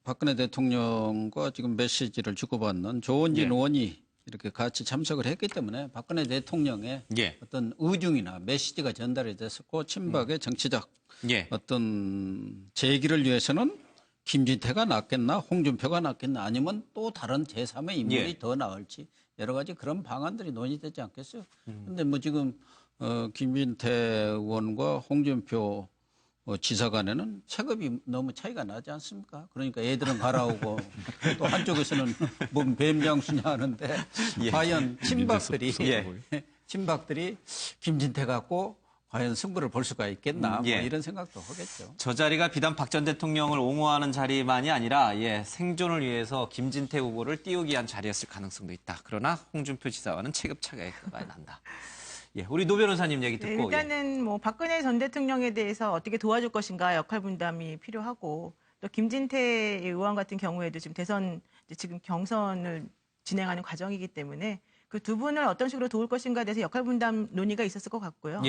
박근혜 대통령과 지금 메시지를 주고받는 조원진 의원이 이렇게 같이 참석을 했기 때문에 박근혜 대통령의 어떤 의중이나 메시지가 전달이 됐었고 친박의 정치적 어떤 제기를 위해서는 김진태가 낫겠나 홍준표가 낫겠나 아니면 또 다른 제3의 인물이 더 나을지 여러 가지 그런 방안들이 논의되지 않겠어요. 그런데 지금 김진태 의원과 홍준표 지사 간에는 체급이 너무 차이가 나지 않습니까? 그러니까 애들은 갈아오고 또 한쪽에서는 뭔 뱀장수냐 하는데 과연 친박들이 김진태 갖고 과연 승부를 볼 수가 있겠나 이런 생각도 하겠죠. 저 자리가 비단 박 전 대통령을 옹호하는 자리만이 아니라 생존을 위해서 김진태 후보를 띄우기 위한 자리였을 가능성도 있다. 그러나 홍준표 지사와는 체급 차이가 난다. 우리 노 변호사님 얘기 듣고. 일단은 박근혜 전 대통령에 대해서 어떻게 도와줄 것인가 역할 분담이 필요하고 또 김진태 의원 같은 경우에도 지금 지금 경선을 진행하는 과정이기 때문에 그 두 분을 어떤 식으로 도울 것인가에 대해서 역할 분담 논의가 있었을 것 같고요.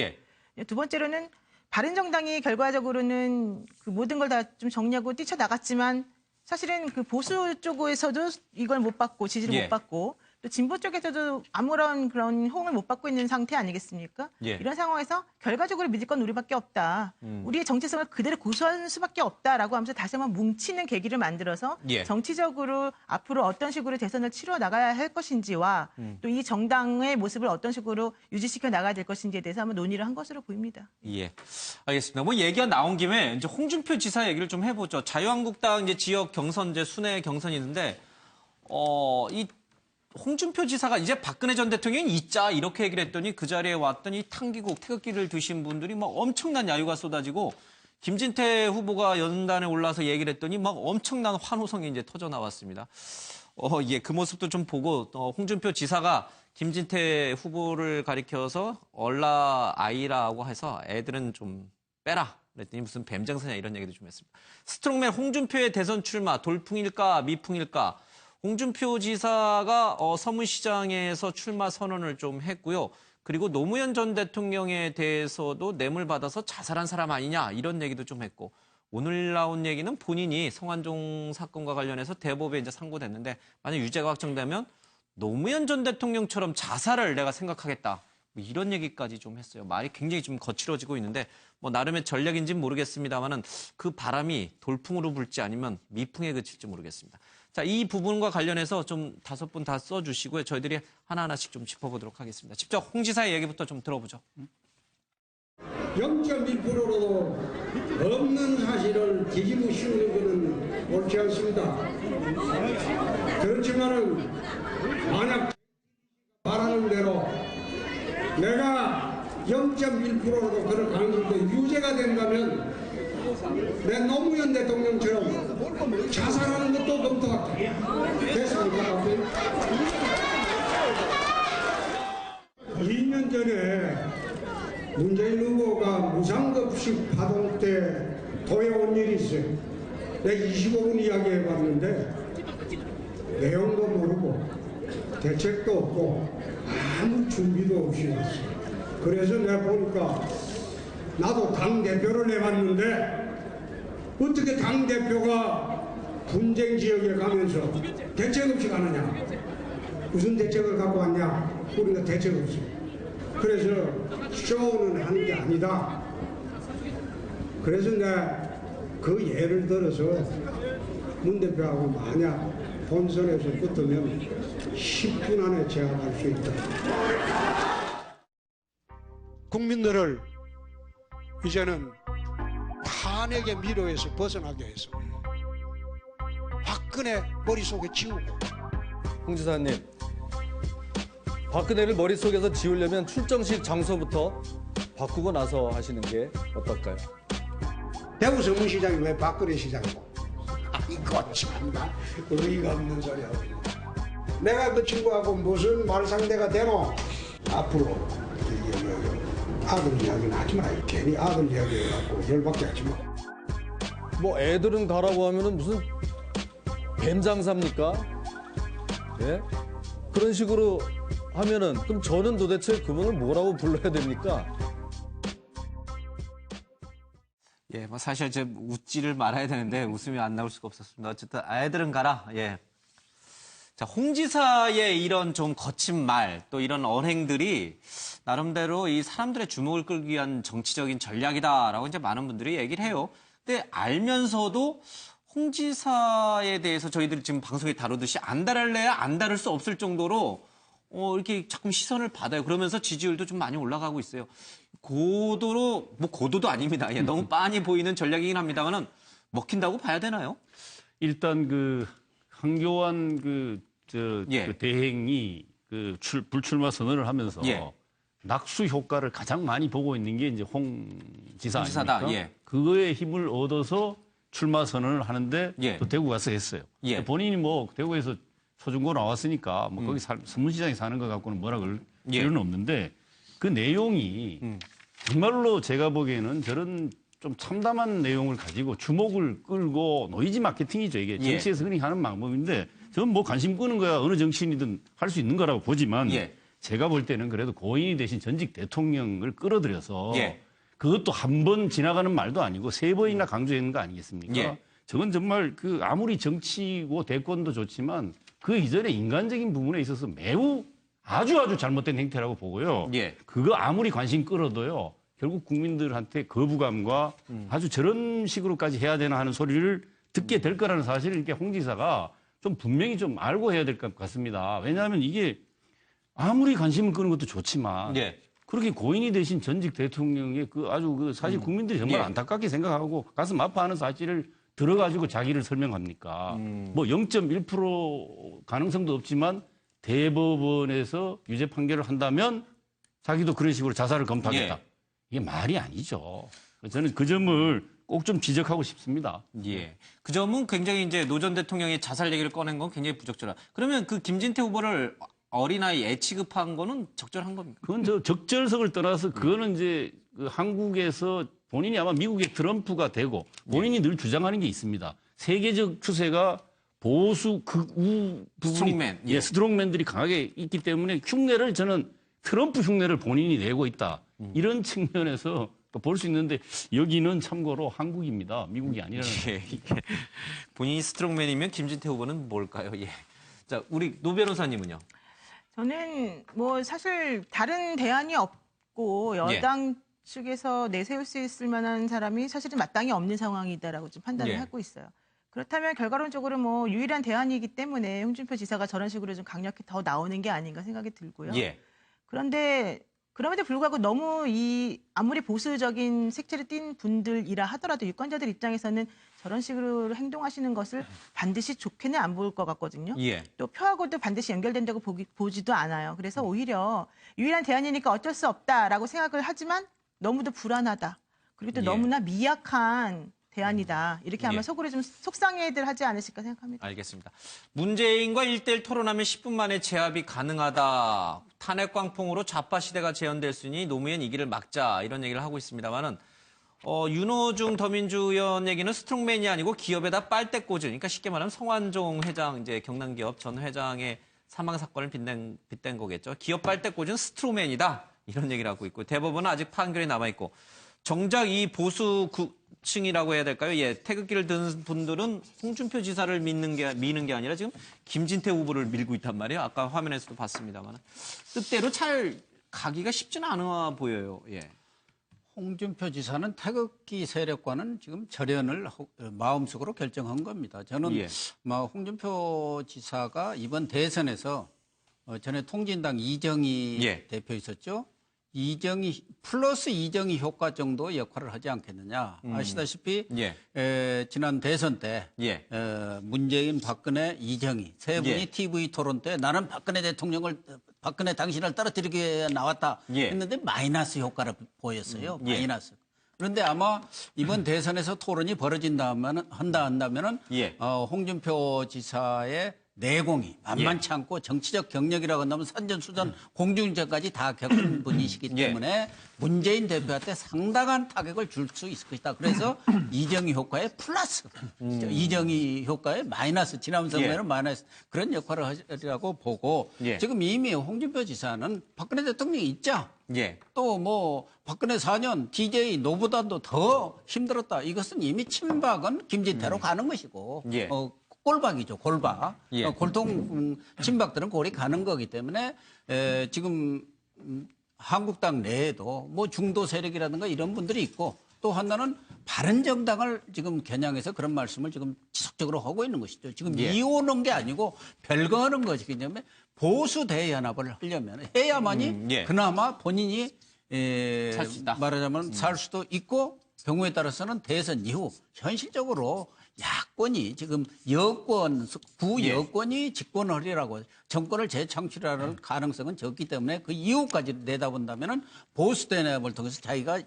두 번째로는 바른정당이 결과적으로는 그 모든 걸 다 좀 정리하고 뛰쳐나갔지만 사실은 그 보수 쪽에서도 이걸 못 받고 지지를 못 받고 또 진보 쪽에서도 아무런 그런 호응을 못 받고 있는 상태 아니겠습니까? 이런 상황에서 결과적으로 믿을 건 우리밖에 없다. 우리의 정체성을 그대로 고수할 수밖에 없다라고 하면서 다시 한번 뭉치는 계기를 만들어서 정치적으로 앞으로 어떤 식으로 대선을 치러 나가야 할 것인지와 또 이 정당의 모습을 어떤 식으로 유지시켜 나가야 될 것인지에 대해서 한번 논의를 한 것으로 보입니다. 알겠습니다. 얘기가 나온 김에 이제 홍준표 지사 얘기를 좀 해보죠. 자유한국당 이제 지역 경선 순회 경선이 있는데 이 홍준표 지사가 이제 박근혜 전 대통령이 있자 이렇게 얘기를 했더니 그 자리에 왔더니 태극기를 드신 분들이 엄청난 야유가 쏟아지고 김진태 후보가 연단에 올라서 얘기를 했더니 엄청난 환호성이 이제 터져 나왔습니다. 그 모습도 좀 보고 홍준표 지사가 김진태 후보를 가리켜서 얼라 아이라고 해서 애들은 좀 빼라. 그랬더니 무슨 뱀장사냐 이런 얘기도 좀 했습니다. 스트롱맨 홍준표의 대선 출마 돌풍일까 미풍일까? 홍준표 지사가 서문시장에서 출마 선언을 좀 했고요. 그리고 노무현 전 대통령에 대해서도 뇌물 받아서 자살한 사람 아니냐 이런 얘기도 좀 했고 오늘 나온 얘기는 본인이 성완종 사건과 관련해서 대법에 이제 상고됐는데 만약 유죄가 확정되면 노무현 전 대통령처럼 자살을 내가 생각하겠다. 이런 얘기까지 좀 했어요. 말이 굉장히 좀 거칠어지고 있는데 나름의 전략인지는 모르겠습니다만은 그 바람이 돌풍으로 불지 아니면 미풍에 그칠지 모르겠습니다. 자, 이 부분과 관련해서 좀 5분 다 써주시고요. 저희들이 하나하나씩 좀 짚어보도록 하겠습니다. 직접 홍 지사의 얘기부터 좀 들어보죠. 0.1%로도 없는 사실을 뒤집어 씌우는 것은 옳지 않습니다. 그렇지만은 만약 바라는 대로 내가 0.1%로도 그럴 가능성이 유죄가 된다면 내 노무현 대통령처럼 자살하는 것도 검토할게. 됐습니까? 2년 전에 문재인 후보가 무상급식 파동 때 도에 온 일이 있어요. 내가 25분 이야기해봤는데 내용도 모르고 대책도 없고 아무 준비도 없이 왔어요. 그래서 내가 보니까 나도 당대표를 해봤는데 어떻게 당대표가 분쟁 지역에 가면서 대책 없이 가느냐? 무슨 대책을 갖고 왔냐? 우리가 대책 없이. 그래서 쇼는 하는 게 아니다. 그래서 내가 그 예를 들어서 문 대표하고 만약 본선에서 붙으면 10분 안에 제압할 수 있다. 국민들을 이제는 탄핵의 미로에서 벗어나게 해서 박근혜 머릿속에 지우고. 홍 지사님, 박근혜를 머릿속에서 지우려면 출정식 장소부터 바꾸고 나서 하시는 게 어떨까요? 대구 서문시장이 왜 박근혜 시장이고? 이거 참나 의의가 없는 소리 하고 있네. 내가 그 친구하고 무슨 말상대가 되노? 앞으로 아들 이야기는 하지 마라. 괜히 아들 이야기 해갖고 열받게 하지 마. 뭐 애들은 가라고 하면은 무슨 뱀 장사입니까? 예? 그런 식으로 하면은 그럼 저는 도대체 그분을 뭐라고 불러야 됩니까? 예, 뭐 사실 제 웃지를 말아야 되는데 웃음이 안 나올 수가 없었습니다. 어쨌든 아이들은 가라. 예. 자, 홍 지사의 이런 좀 거친 말, 또 이런 언행들이 나름대로 이 사람들의 주목을 끌기 위한 정치적인 전략이다라고 이제 많은 분들이 얘기를 해요. 근데 알면서도 홍 지사에 대해서 저희들이 지금 방송에 다루듯이 안 다룰래야 안 다룰 수 없을 정도로 이렇게 자꾸 시선을 받아요. 그러면서 지지율도 좀 많이 올라가고 있어요. 고도로, 뭐 고도도 아닙니다. 예, 너무 빤히 보이는 전략이긴 합니다만은 먹힌다고 봐야 되나요? 일단 그 한교안 그 대행이 그 불출마 선언을 하면서 낙수 효과를 가장 많이 보고 있는 게 이제 홍 지사 아닙니까? 예. 그거에 힘을 얻어서 출마 선언을 하는데 또 대구 가서 했어요. 본인이 뭐 대구에서 초중고 나왔으니까 뭐 거기 서문시장에 사는 것 갖고는 뭐라 그럴 필요는 없는데 그 내용이 정말로 제가 보기에는 저런 좀 참담한 내용을 가지고 주목을 끌고 노이즈 마케팅이죠. 이게 정치에서 흔히 하는 방법인데 저는 뭐 관심 끄는 거야 어느 정치인이든 할 수 있는 거라고 보지만 제가 볼 때는 그래도 고인이 되신 전직 대통령을 끌어들여서 그것도 한 번 지나가는 말도 아니고 3번이나 강조했는 거 아니겠습니까? 저건 정말 그 아무리 정치고 대권도 좋지만 그 이전에 인간적인 부분에 있어서 매우 아주 잘못된 행태라고 보고요. 그거 아무리 관심 끌어도요. 결국 국민들한테 거부감과 아주 저런 식으로까지 해야 되나 하는 소리를 듣게 될 거라는 사실을 이렇게 홍 지사가 좀 분명히 좀 알고 해야 될 것 같습니다. 왜냐하면 이게 아무리 관심을 끄는 것도 좋지만 그렇게 고인이 되신 전직 대통령의 그 아주 그 사실 국민들이 정말 안타깝게 생각하고 가슴 아파하는 사실을 들어가지고 자기를 설명합니까? 뭐 0.1% 가능성도 없지만 대법원에서 유죄 판결을 한다면 자기도 그런 식으로 자살을 검토하겠다. 이게 말이 아니죠. 저는 그 점을 꼭 좀 지적하고 싶습니다. 그 점은 굉장히 이제 노 전 대통령의 자살 얘기를 꺼낸 건 굉장히 부적절하다. 그러면 그 김진태 후보를 어린아이에 취급한 거는 적절한 겁니까? 그건 저 적절성을 떠나서 그거는 이제 그 한국에서 본인이 아마 미국의 트럼프가 되고 본인이 늘 주장하는 게 있습니다. 세계적 추세가 보수 극우 부분이 스트롱맨들이 강하게 있기 때문에 흉내를 저는 트럼프 흉내를 본인이 내고 있다. 이런 측면에서 볼 수 있는데 여기는 참고로 한국입니다. 미국이 아니라는. 본인이 스트롱맨이면 김진태 후보는 뭘까요? 자, 우리 노 변호사님은요? 저는 뭐 사실 다른 대안이 없고 여당 측에서 내세울 수 있을 만한 사람이 사실은 마땅히 없는 상황이다라고 좀 판단을 하고 있어요. 그렇다면 결과론적으로 뭐 유일한 대안이기 때문에 홍준표 지사가 저런 식으로 좀 강력히 더 나오는 게 아닌가 생각이 들고요. 그런데 그럼에도 불구하고 너무 아무리 보수적인 색채를 띤 분들이라 하더라도 유권자들 입장에서는 저런 식으로 행동하시는 것을 반드시 좋게는 안 볼 것 같거든요. 또 표하고도 반드시 연결된다고 보지도 않아요. 그래서 오히려 유일한 대안이니까 어쩔 수 없다라고 생각을 하지만 너무도 불안하다. 그리고 또 너무나 미약한 대안이다. 이렇게 아마 속으로 좀 속상해들 하지 않으실까 생각합니다. 알겠습니다. 문재인과 1대1 토론하면 10분 만에 제압이 가능하다. 탄핵 광풍으로 좌파 시대가 재현될 수 있으니 노무현 이 길을 막자. 이런 얘기를 하고 있습니다만은 윤호중 더민주 의원 얘기는 스트롱맨이 아니고 기업에다 빨대 꽂은, 그러니까 쉽게 말하면 성완종 회장, 이제 경남기업 전 회장의 사망 사건을 빗댄 거겠죠. 기업 빨대 꽂은 스트롱맨이다. 이런 얘기를 하고 있고 대법원은 아직 판결이 남아 있고 정작 이 보수 층이라고 해야 될까요? 예, 태극기를 든 분들은 홍준표 지사를 미는 게 아니라 지금 김진태 후보를 밀고 있단 말이에요. 아까 화면에서도 봤습니다만 뜻대로 잘 가기가 쉽지는 않아 보여요. 예. 홍준표 지사는 태극기 세력과는 지금 절연을 마음속으로 결정한 겁니다. 저는 예. 홍준표 지사가 이번 대선에서 전에 통진당 이정희 예. 대표 있었죠. 이정희 플러스 이정희 효과 정도 역할을 하지 않겠느냐. 아시다시피 지난 대선 때 문재인, 박근혜, 이정희 세 분이 TV 토론 때 나는 박근혜 당신을 떨어뜨리기 위해 나왔다 했는데 마이너스 효과를 보였어요. 마이너스. 그런데 아마 이번 대선에서 토론이 한다면은 홍준표 지사의 내공이 만만치 않고 정치적 경력이라고 한다면 선전수전 공중전까지 다 겪은 분이시기 때문에 문재인 대표한테 상당한 타격을 줄 수 있을 것이다. 그래서 이정희 효과의 플러스, 이정희 효과의 마이너스, 지난 선거에는 마이너스 그런 역할을 하리라고 보고 지금 이미 홍준표 지사는 박근혜 대통령이 있자. 또 박근혜 4년 DJ 노보다도 더 힘들었다. 이것은 이미 친박은 김진태로 가는 것이고 꼴박이죠, 골박. 골통 친박들은 골이 가는 거기 때문에 지금 한국당 내에도 중도 세력이라든가 이런 분들이 있고 또 하나는 바른정당을 지금 겨냥해서 그런 말씀을 지금 지속적으로 하고 있는 것이죠. 지금 이오는 게 아니고 별거하는 것이기 때문에 보수 대연합을 하려면 해야만이 그나마 본인이 말하자면 살 수도 있고 경우에 따라서는 대선 이후 현실적으로 야권이 지금 구여권이 집권을 하리라고 정권을 재창출할 가능성은 적기 때문에 그 이후까지 내다본다면은 보수 대연합을 통해서 자기가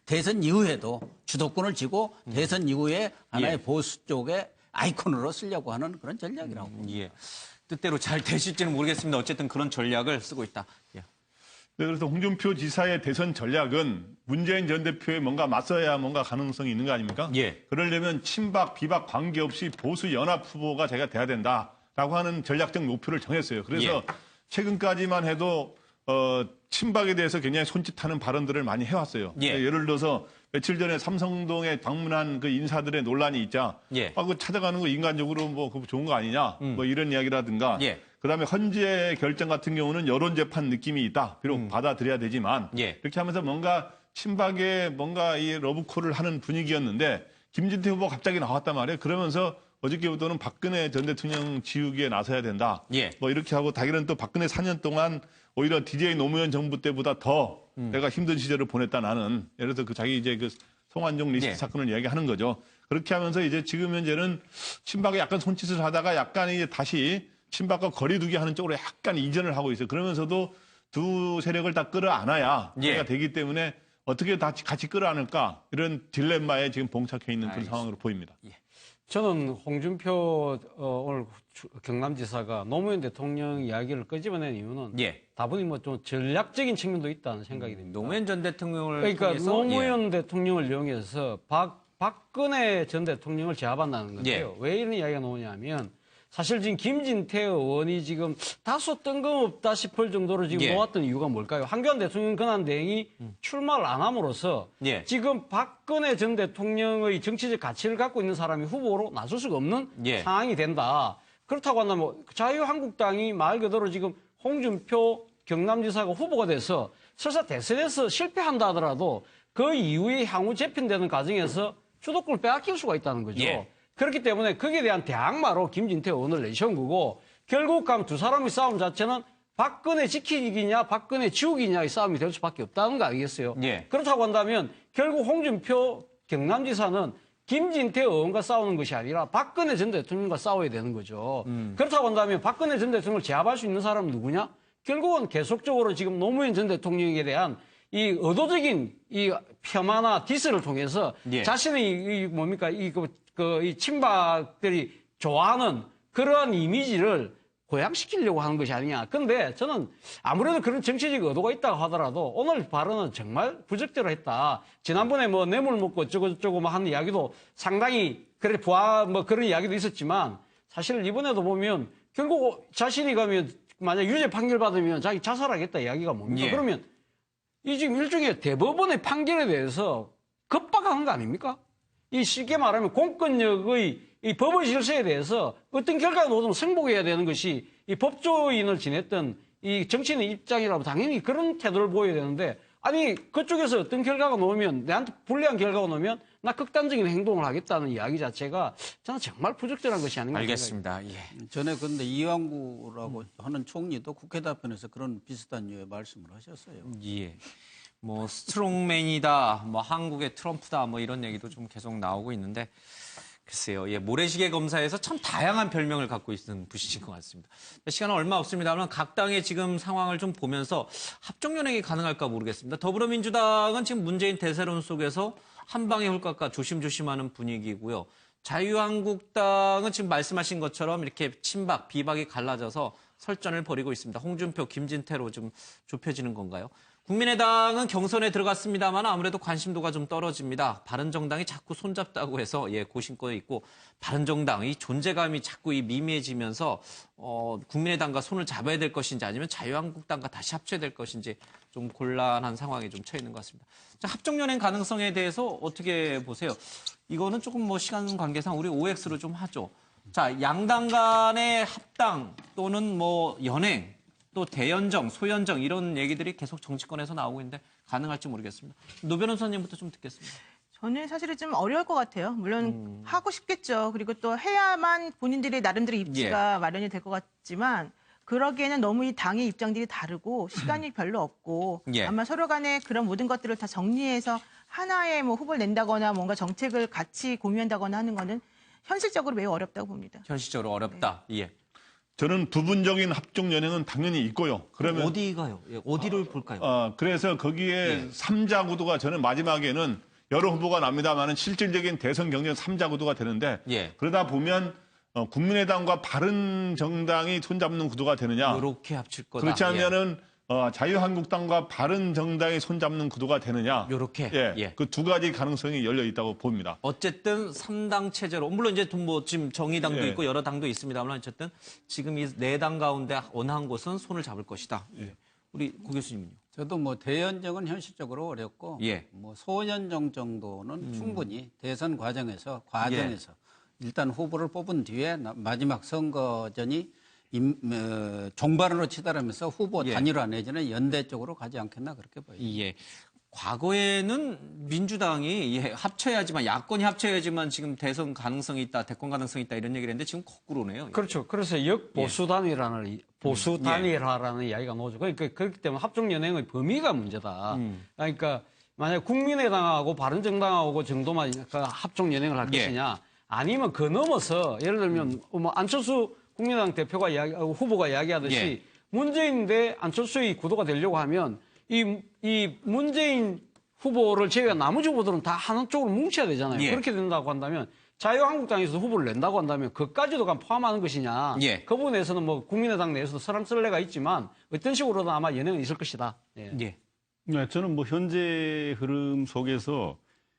대선 이후에도 주도권을 쥐고 대선 이후에 하나의 보수 쪽의 아이콘으로 쓰려고 하는 그런 전략이라고. 뜻대로 잘 되실지는 모르겠습니다. 어쨌든 그런 전략을 쓰고 있다. 네, 그래서 홍준표 지사의 대선 전략은 문재인 전 대표에 뭔가 맞서야 뭔가 가능성이 있는 거 아닙니까? 그러려면 친박, 비박 관계없이 보수 연합 후보가 제가 돼야 된다라고 하는 전략적 목표를 정했어요. 그래서 최근까지만 해도 친박에 대해서 굉장히 손짓하는 발언들을 많이 해왔어요. 예를 들어서 며칠 전에 삼성동에 방문한 그 인사들의 논란이 있자 그 찾아가는 거 인간적으로 그거 좋은 거 아니냐 이런 이야기라든가 그다음에 헌재 결정 같은 경우는 여론재판 느낌이 있다. 비록 받아들여야 되지만 이렇게 하면서 뭔가 친박에 뭔가 이 러브콜을 하는 분위기였는데 김진태 후보가 갑자기 나왔단 말이에요. 그러면서 어저께부터는 박근혜 전 대통령 지우기에 나서야 된다. 이렇게 하고 자기는 또 박근혜 4년 동안 오히려 DJ 노무현 정부 때보다 더 내가 힘든 시절을 보냈다 나는. 예를 들어서 자기 이제 그 송환종 리스트 사건을 이야기하는 거죠. 그렇게 하면서 이제 지금 현재는 친박에 약간 손짓을 하다가 약간 이제 다시 친박과 거리두기 하는 쪽으로 약간 이전을 하고 있어요. 그러면서도 두 세력을 다 끌어안아야 가 되기 때문에 어떻게 다 같이 끌어안을까 이런 딜레마에 지금 봉착해 있는 그런 상황으로 보입니다. 저는 홍준표 오늘 경남지사가 노무현 대통령 이야기를 끄집어낸 이유는 다분히 좀 전략적인 측면도 있다는 생각이 듭니다. 노무현 전 대통령을 그러니까 통해서, 노무현 대통령을 이용해서 박근혜 전 대통령을 제압한다는 건데요. 왜 이런 이야기가 나오냐면 사실 지금 김진태 의원이 지금 다소 뜬금없다 싶을 정도로 지금 놓았던 이유가 뭘까요? 한교안 대통령 권한대행이 출마를 안 함으로써 지금 박근혜 전 대통령의 정치적 가치를 갖고 있는 사람이 후보로 나설 수가 없는 상황이 된다. 그렇다고 한다면 자유한국당이 말 그대로 지금 홍준표 경남지사가 후보가 돼서 설사 대선에서 실패한다 하더라도 그 이후에 향후 재편되는 과정에서 주도권을 빼앗길 수가 있다는 거죠. 그렇기 때문에 거기에 대한 대항마로 김진태 의원을 내세운 거고 결국 두 사람의 싸움 자체는 박근혜 지키기냐 박근혜 지우기냐의 싸움이 될 수밖에 없다는 거 아니겠어요? 그렇다고 한다면 결국 홍준표 경남지사는 김진태 의원과 싸우는 것이 아니라 박근혜 전 대통령과 싸워야 되는 거죠. 그렇다고 한다면 박근혜 전 대통령을 제압할 수 있는 사람은 누구냐? 결국은 계속적으로 지금 노무현 전 대통령에 대한 이 의도적인 이 폄하나 디스를 통해서 자신의 이 친박들이 좋아하는 그러한 이미지를 고양시키려고 하는 것이 아니냐. 근데 저는 아무래도 그런 정치적 의도가 있다고 하더라도 오늘 발언은 정말 부적절로 했다. 지난번에 뇌물 먹고 어쩌고저쩌고 하는 이야기도 상당히 그런 이야기도 있었지만 사실 이번에도 보면 결국 자신이 가면 만약 유죄 판결 받으면 자기 자살하겠다 이야기가 뭡니까? 그러면 이 지금 일종의 대법원의 판결에 대해서 급박한 거 아닙니까? 이 쉽게 말하면 공권력의 이 법의 질서에 대해서 어떤 결과가 나오든 승복해야 되는 것이 이 법조인을 지냈던 이 정치인의 입장이라고 당연히 그런 태도를 보여야 되는데 아니 그쪽에서 어떤 결과가 나오면 내한테 불리한 결과가 나오면 나 극단적인 행동을 하겠다는 이야기 자체가 저는 정말 부적절한 것이 아닌가 알겠습니다. 예. 전에 근데 이완구라고 하는 총리도 국회 답변에서 그런 비슷한 류의 말씀을 하셨어요. 예. 뭐 스트롱맨이다, 뭐 한국의 트럼프다, 뭐 이런 얘기도 좀 계속 나오고 있는데 글쎄요, 예, 모래시계 검사에서 참 다양한 별명을 갖고 있는 분이신 것 같습니다. 시간은 얼마 없습니다만 각 당의 지금 상황을 좀 보면서 합종연행이 가능할까 모르겠습니다. 더불어민주당은 지금 문재인 대세론 속에서 한 방에 홀까까 조심조심하는 분위기고요. 자유한국당은 지금 말씀하신 것처럼 이렇게 친박, 비박이 갈라져서 설전을 벌이고 있습니다. 홍준표, 김진태로 좀 좁혀지는 건가요? 국민의당은 경선에 들어갔습니다만 아무래도 관심도가 좀 떨어집니다. 바른정당이 자꾸 손잡다고 해서 예, 고심권에 있고 바른정당 이 존재감이 자꾸 미미해지면서 국민의당과 손을 잡아야 될 것인지 아니면 자유한국당과 다시 합쳐야 될 것인지 좀 곤란한 상황에 좀 처해 있는 것 같습니다. 자, 합종연행 가능성에 대해서 어떻게 보세요? 이거는 조금 뭐 시간 관계상 우리 OX로 좀 하죠. 자, 양당 간의 합당 또는 뭐 연행 또 대연정, 소연정 이런 얘기들이 계속 정치권에서 나오고 있는데 가능할지 모르겠습니다. 노 변호사님부터 좀 듣겠습니다. 저는 사실은 좀 어려울 것 같아요. 물론 하고 싶겠죠. 그리고 또 해야만 본인들의 나름대로 입지가 마련이 될 것 같지만 그러기에는 너무 이 당의 입장들이 다르고 시간이 별로 없고 아마 서로 간에 그런 모든 것들을 다 정리해서 하나의 뭐 후보를 낸다거나 뭔가 정책을 같이 공유한다거나 하는 거는 현실적으로 매우 어렵다고 봅니다. 현실적으로 어렵다. 예. 저는 부분적인 합종 연행은 당연히 있고요. 그러면 어디가요? 예, 어디를 볼까요? 그래서 거기에 3자 구도가 저는 마지막에는 여러 후보가 납니다만은 실질적인 대선 경쟁 3자 구도가 되는데 그러다 보면 국민의당과 바른정당이 손잡는 구도가 되느냐? 이렇게 합칠 거다. 그렇지 않으면은 자유한국당과 바른정당이 손잡는 구도가 되느냐? 이렇게. 그 두 가지 가능성이 열려 있다고 봅니다. 어쨌든 3당 체제로 물론 이제 뭐 지금 정의당도 있고 여러 당도 있습니다만 어쨌든 지금 이 네 당 가운데 어느 한 곳은 손을 잡을 것이다. 우리 고 교수님은요? 저도 뭐 대연정은 현실적으로 어렵고 뭐 소연정 정도는 충분히 대선 과정에서 일단 후보를 뽑은 뒤에 마지막 선거전이 종반으로 치달으면서 후보 단일화 내지는 연대 쪽으로 가지 않겠나 그렇게 보여요. 예. 과거에는 민주당이 합쳐야지만 야권이 합쳐야지만 지금 대선 가능성이 있다, 대권 가능성이 있다 이런 얘기를 했는데 지금 거꾸로네요. 그렇죠. 그래서 역보수 단일화라는 보수 단일화라는 이야기가 나오죠. 그러니까 그렇기 때문에 합종 연행의 범위가 문제다. 그러니까 만약 국민의당하고 바른정당하고 정도만 합종 연행을 할 것이냐, 아니면 그 넘어서 예를 들면 뭐 안철수 국민의당 대표가 후보가 이야기하듯이 문재인 대 안철수의 구도가 되려고 하면 이 문재인 후보를 제외한 나머지 후보들은 다 하나 쪽으로 뭉쳐야 되잖아요. 그렇게 된다고 한다면 자유한국당에서 후보를 낸다고 한다면 그까지도 포함하는 것이냐. 그 부분에서는 뭐 국민의당 내에서도 설람설레가 있지만 어떤 식으로든 아마 연행은 있을 것이다. 네, 저는 뭐 현재 흐름 속에서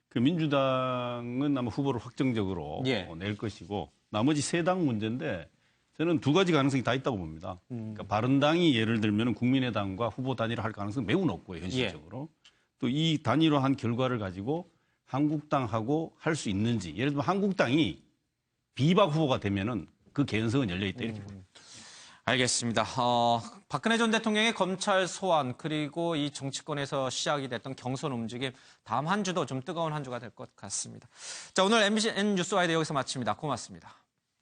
그 민주당은 아마 후보를 확정적으로 낼 것이고 나머지 세 당 문제인데 저는 두 가지 가능성이 다 있다고 봅니다. 그러니까 바른당이 예를 들면 국민의당과 후보 단일화할 가능성은 매우 높고요, 현실적으로. 또 이 단일화한 결과를 가지고 한국당하고 할 수 있는지, 예를 들면 한국당이 비박 후보가 되면은 그 개연성은 열려 있다 이렇게 봅니다. 알겠습니다. 박근혜 전 대통령의 검찰 소환 그리고 이 정치권에서 시작이 됐던 경선 움직임 다음 한 주도 좀 뜨거운 한 주가 될 것 같습니다. 자, 오늘 MBN 뉴스와이드 여기서 마칩니다. 고맙습니다.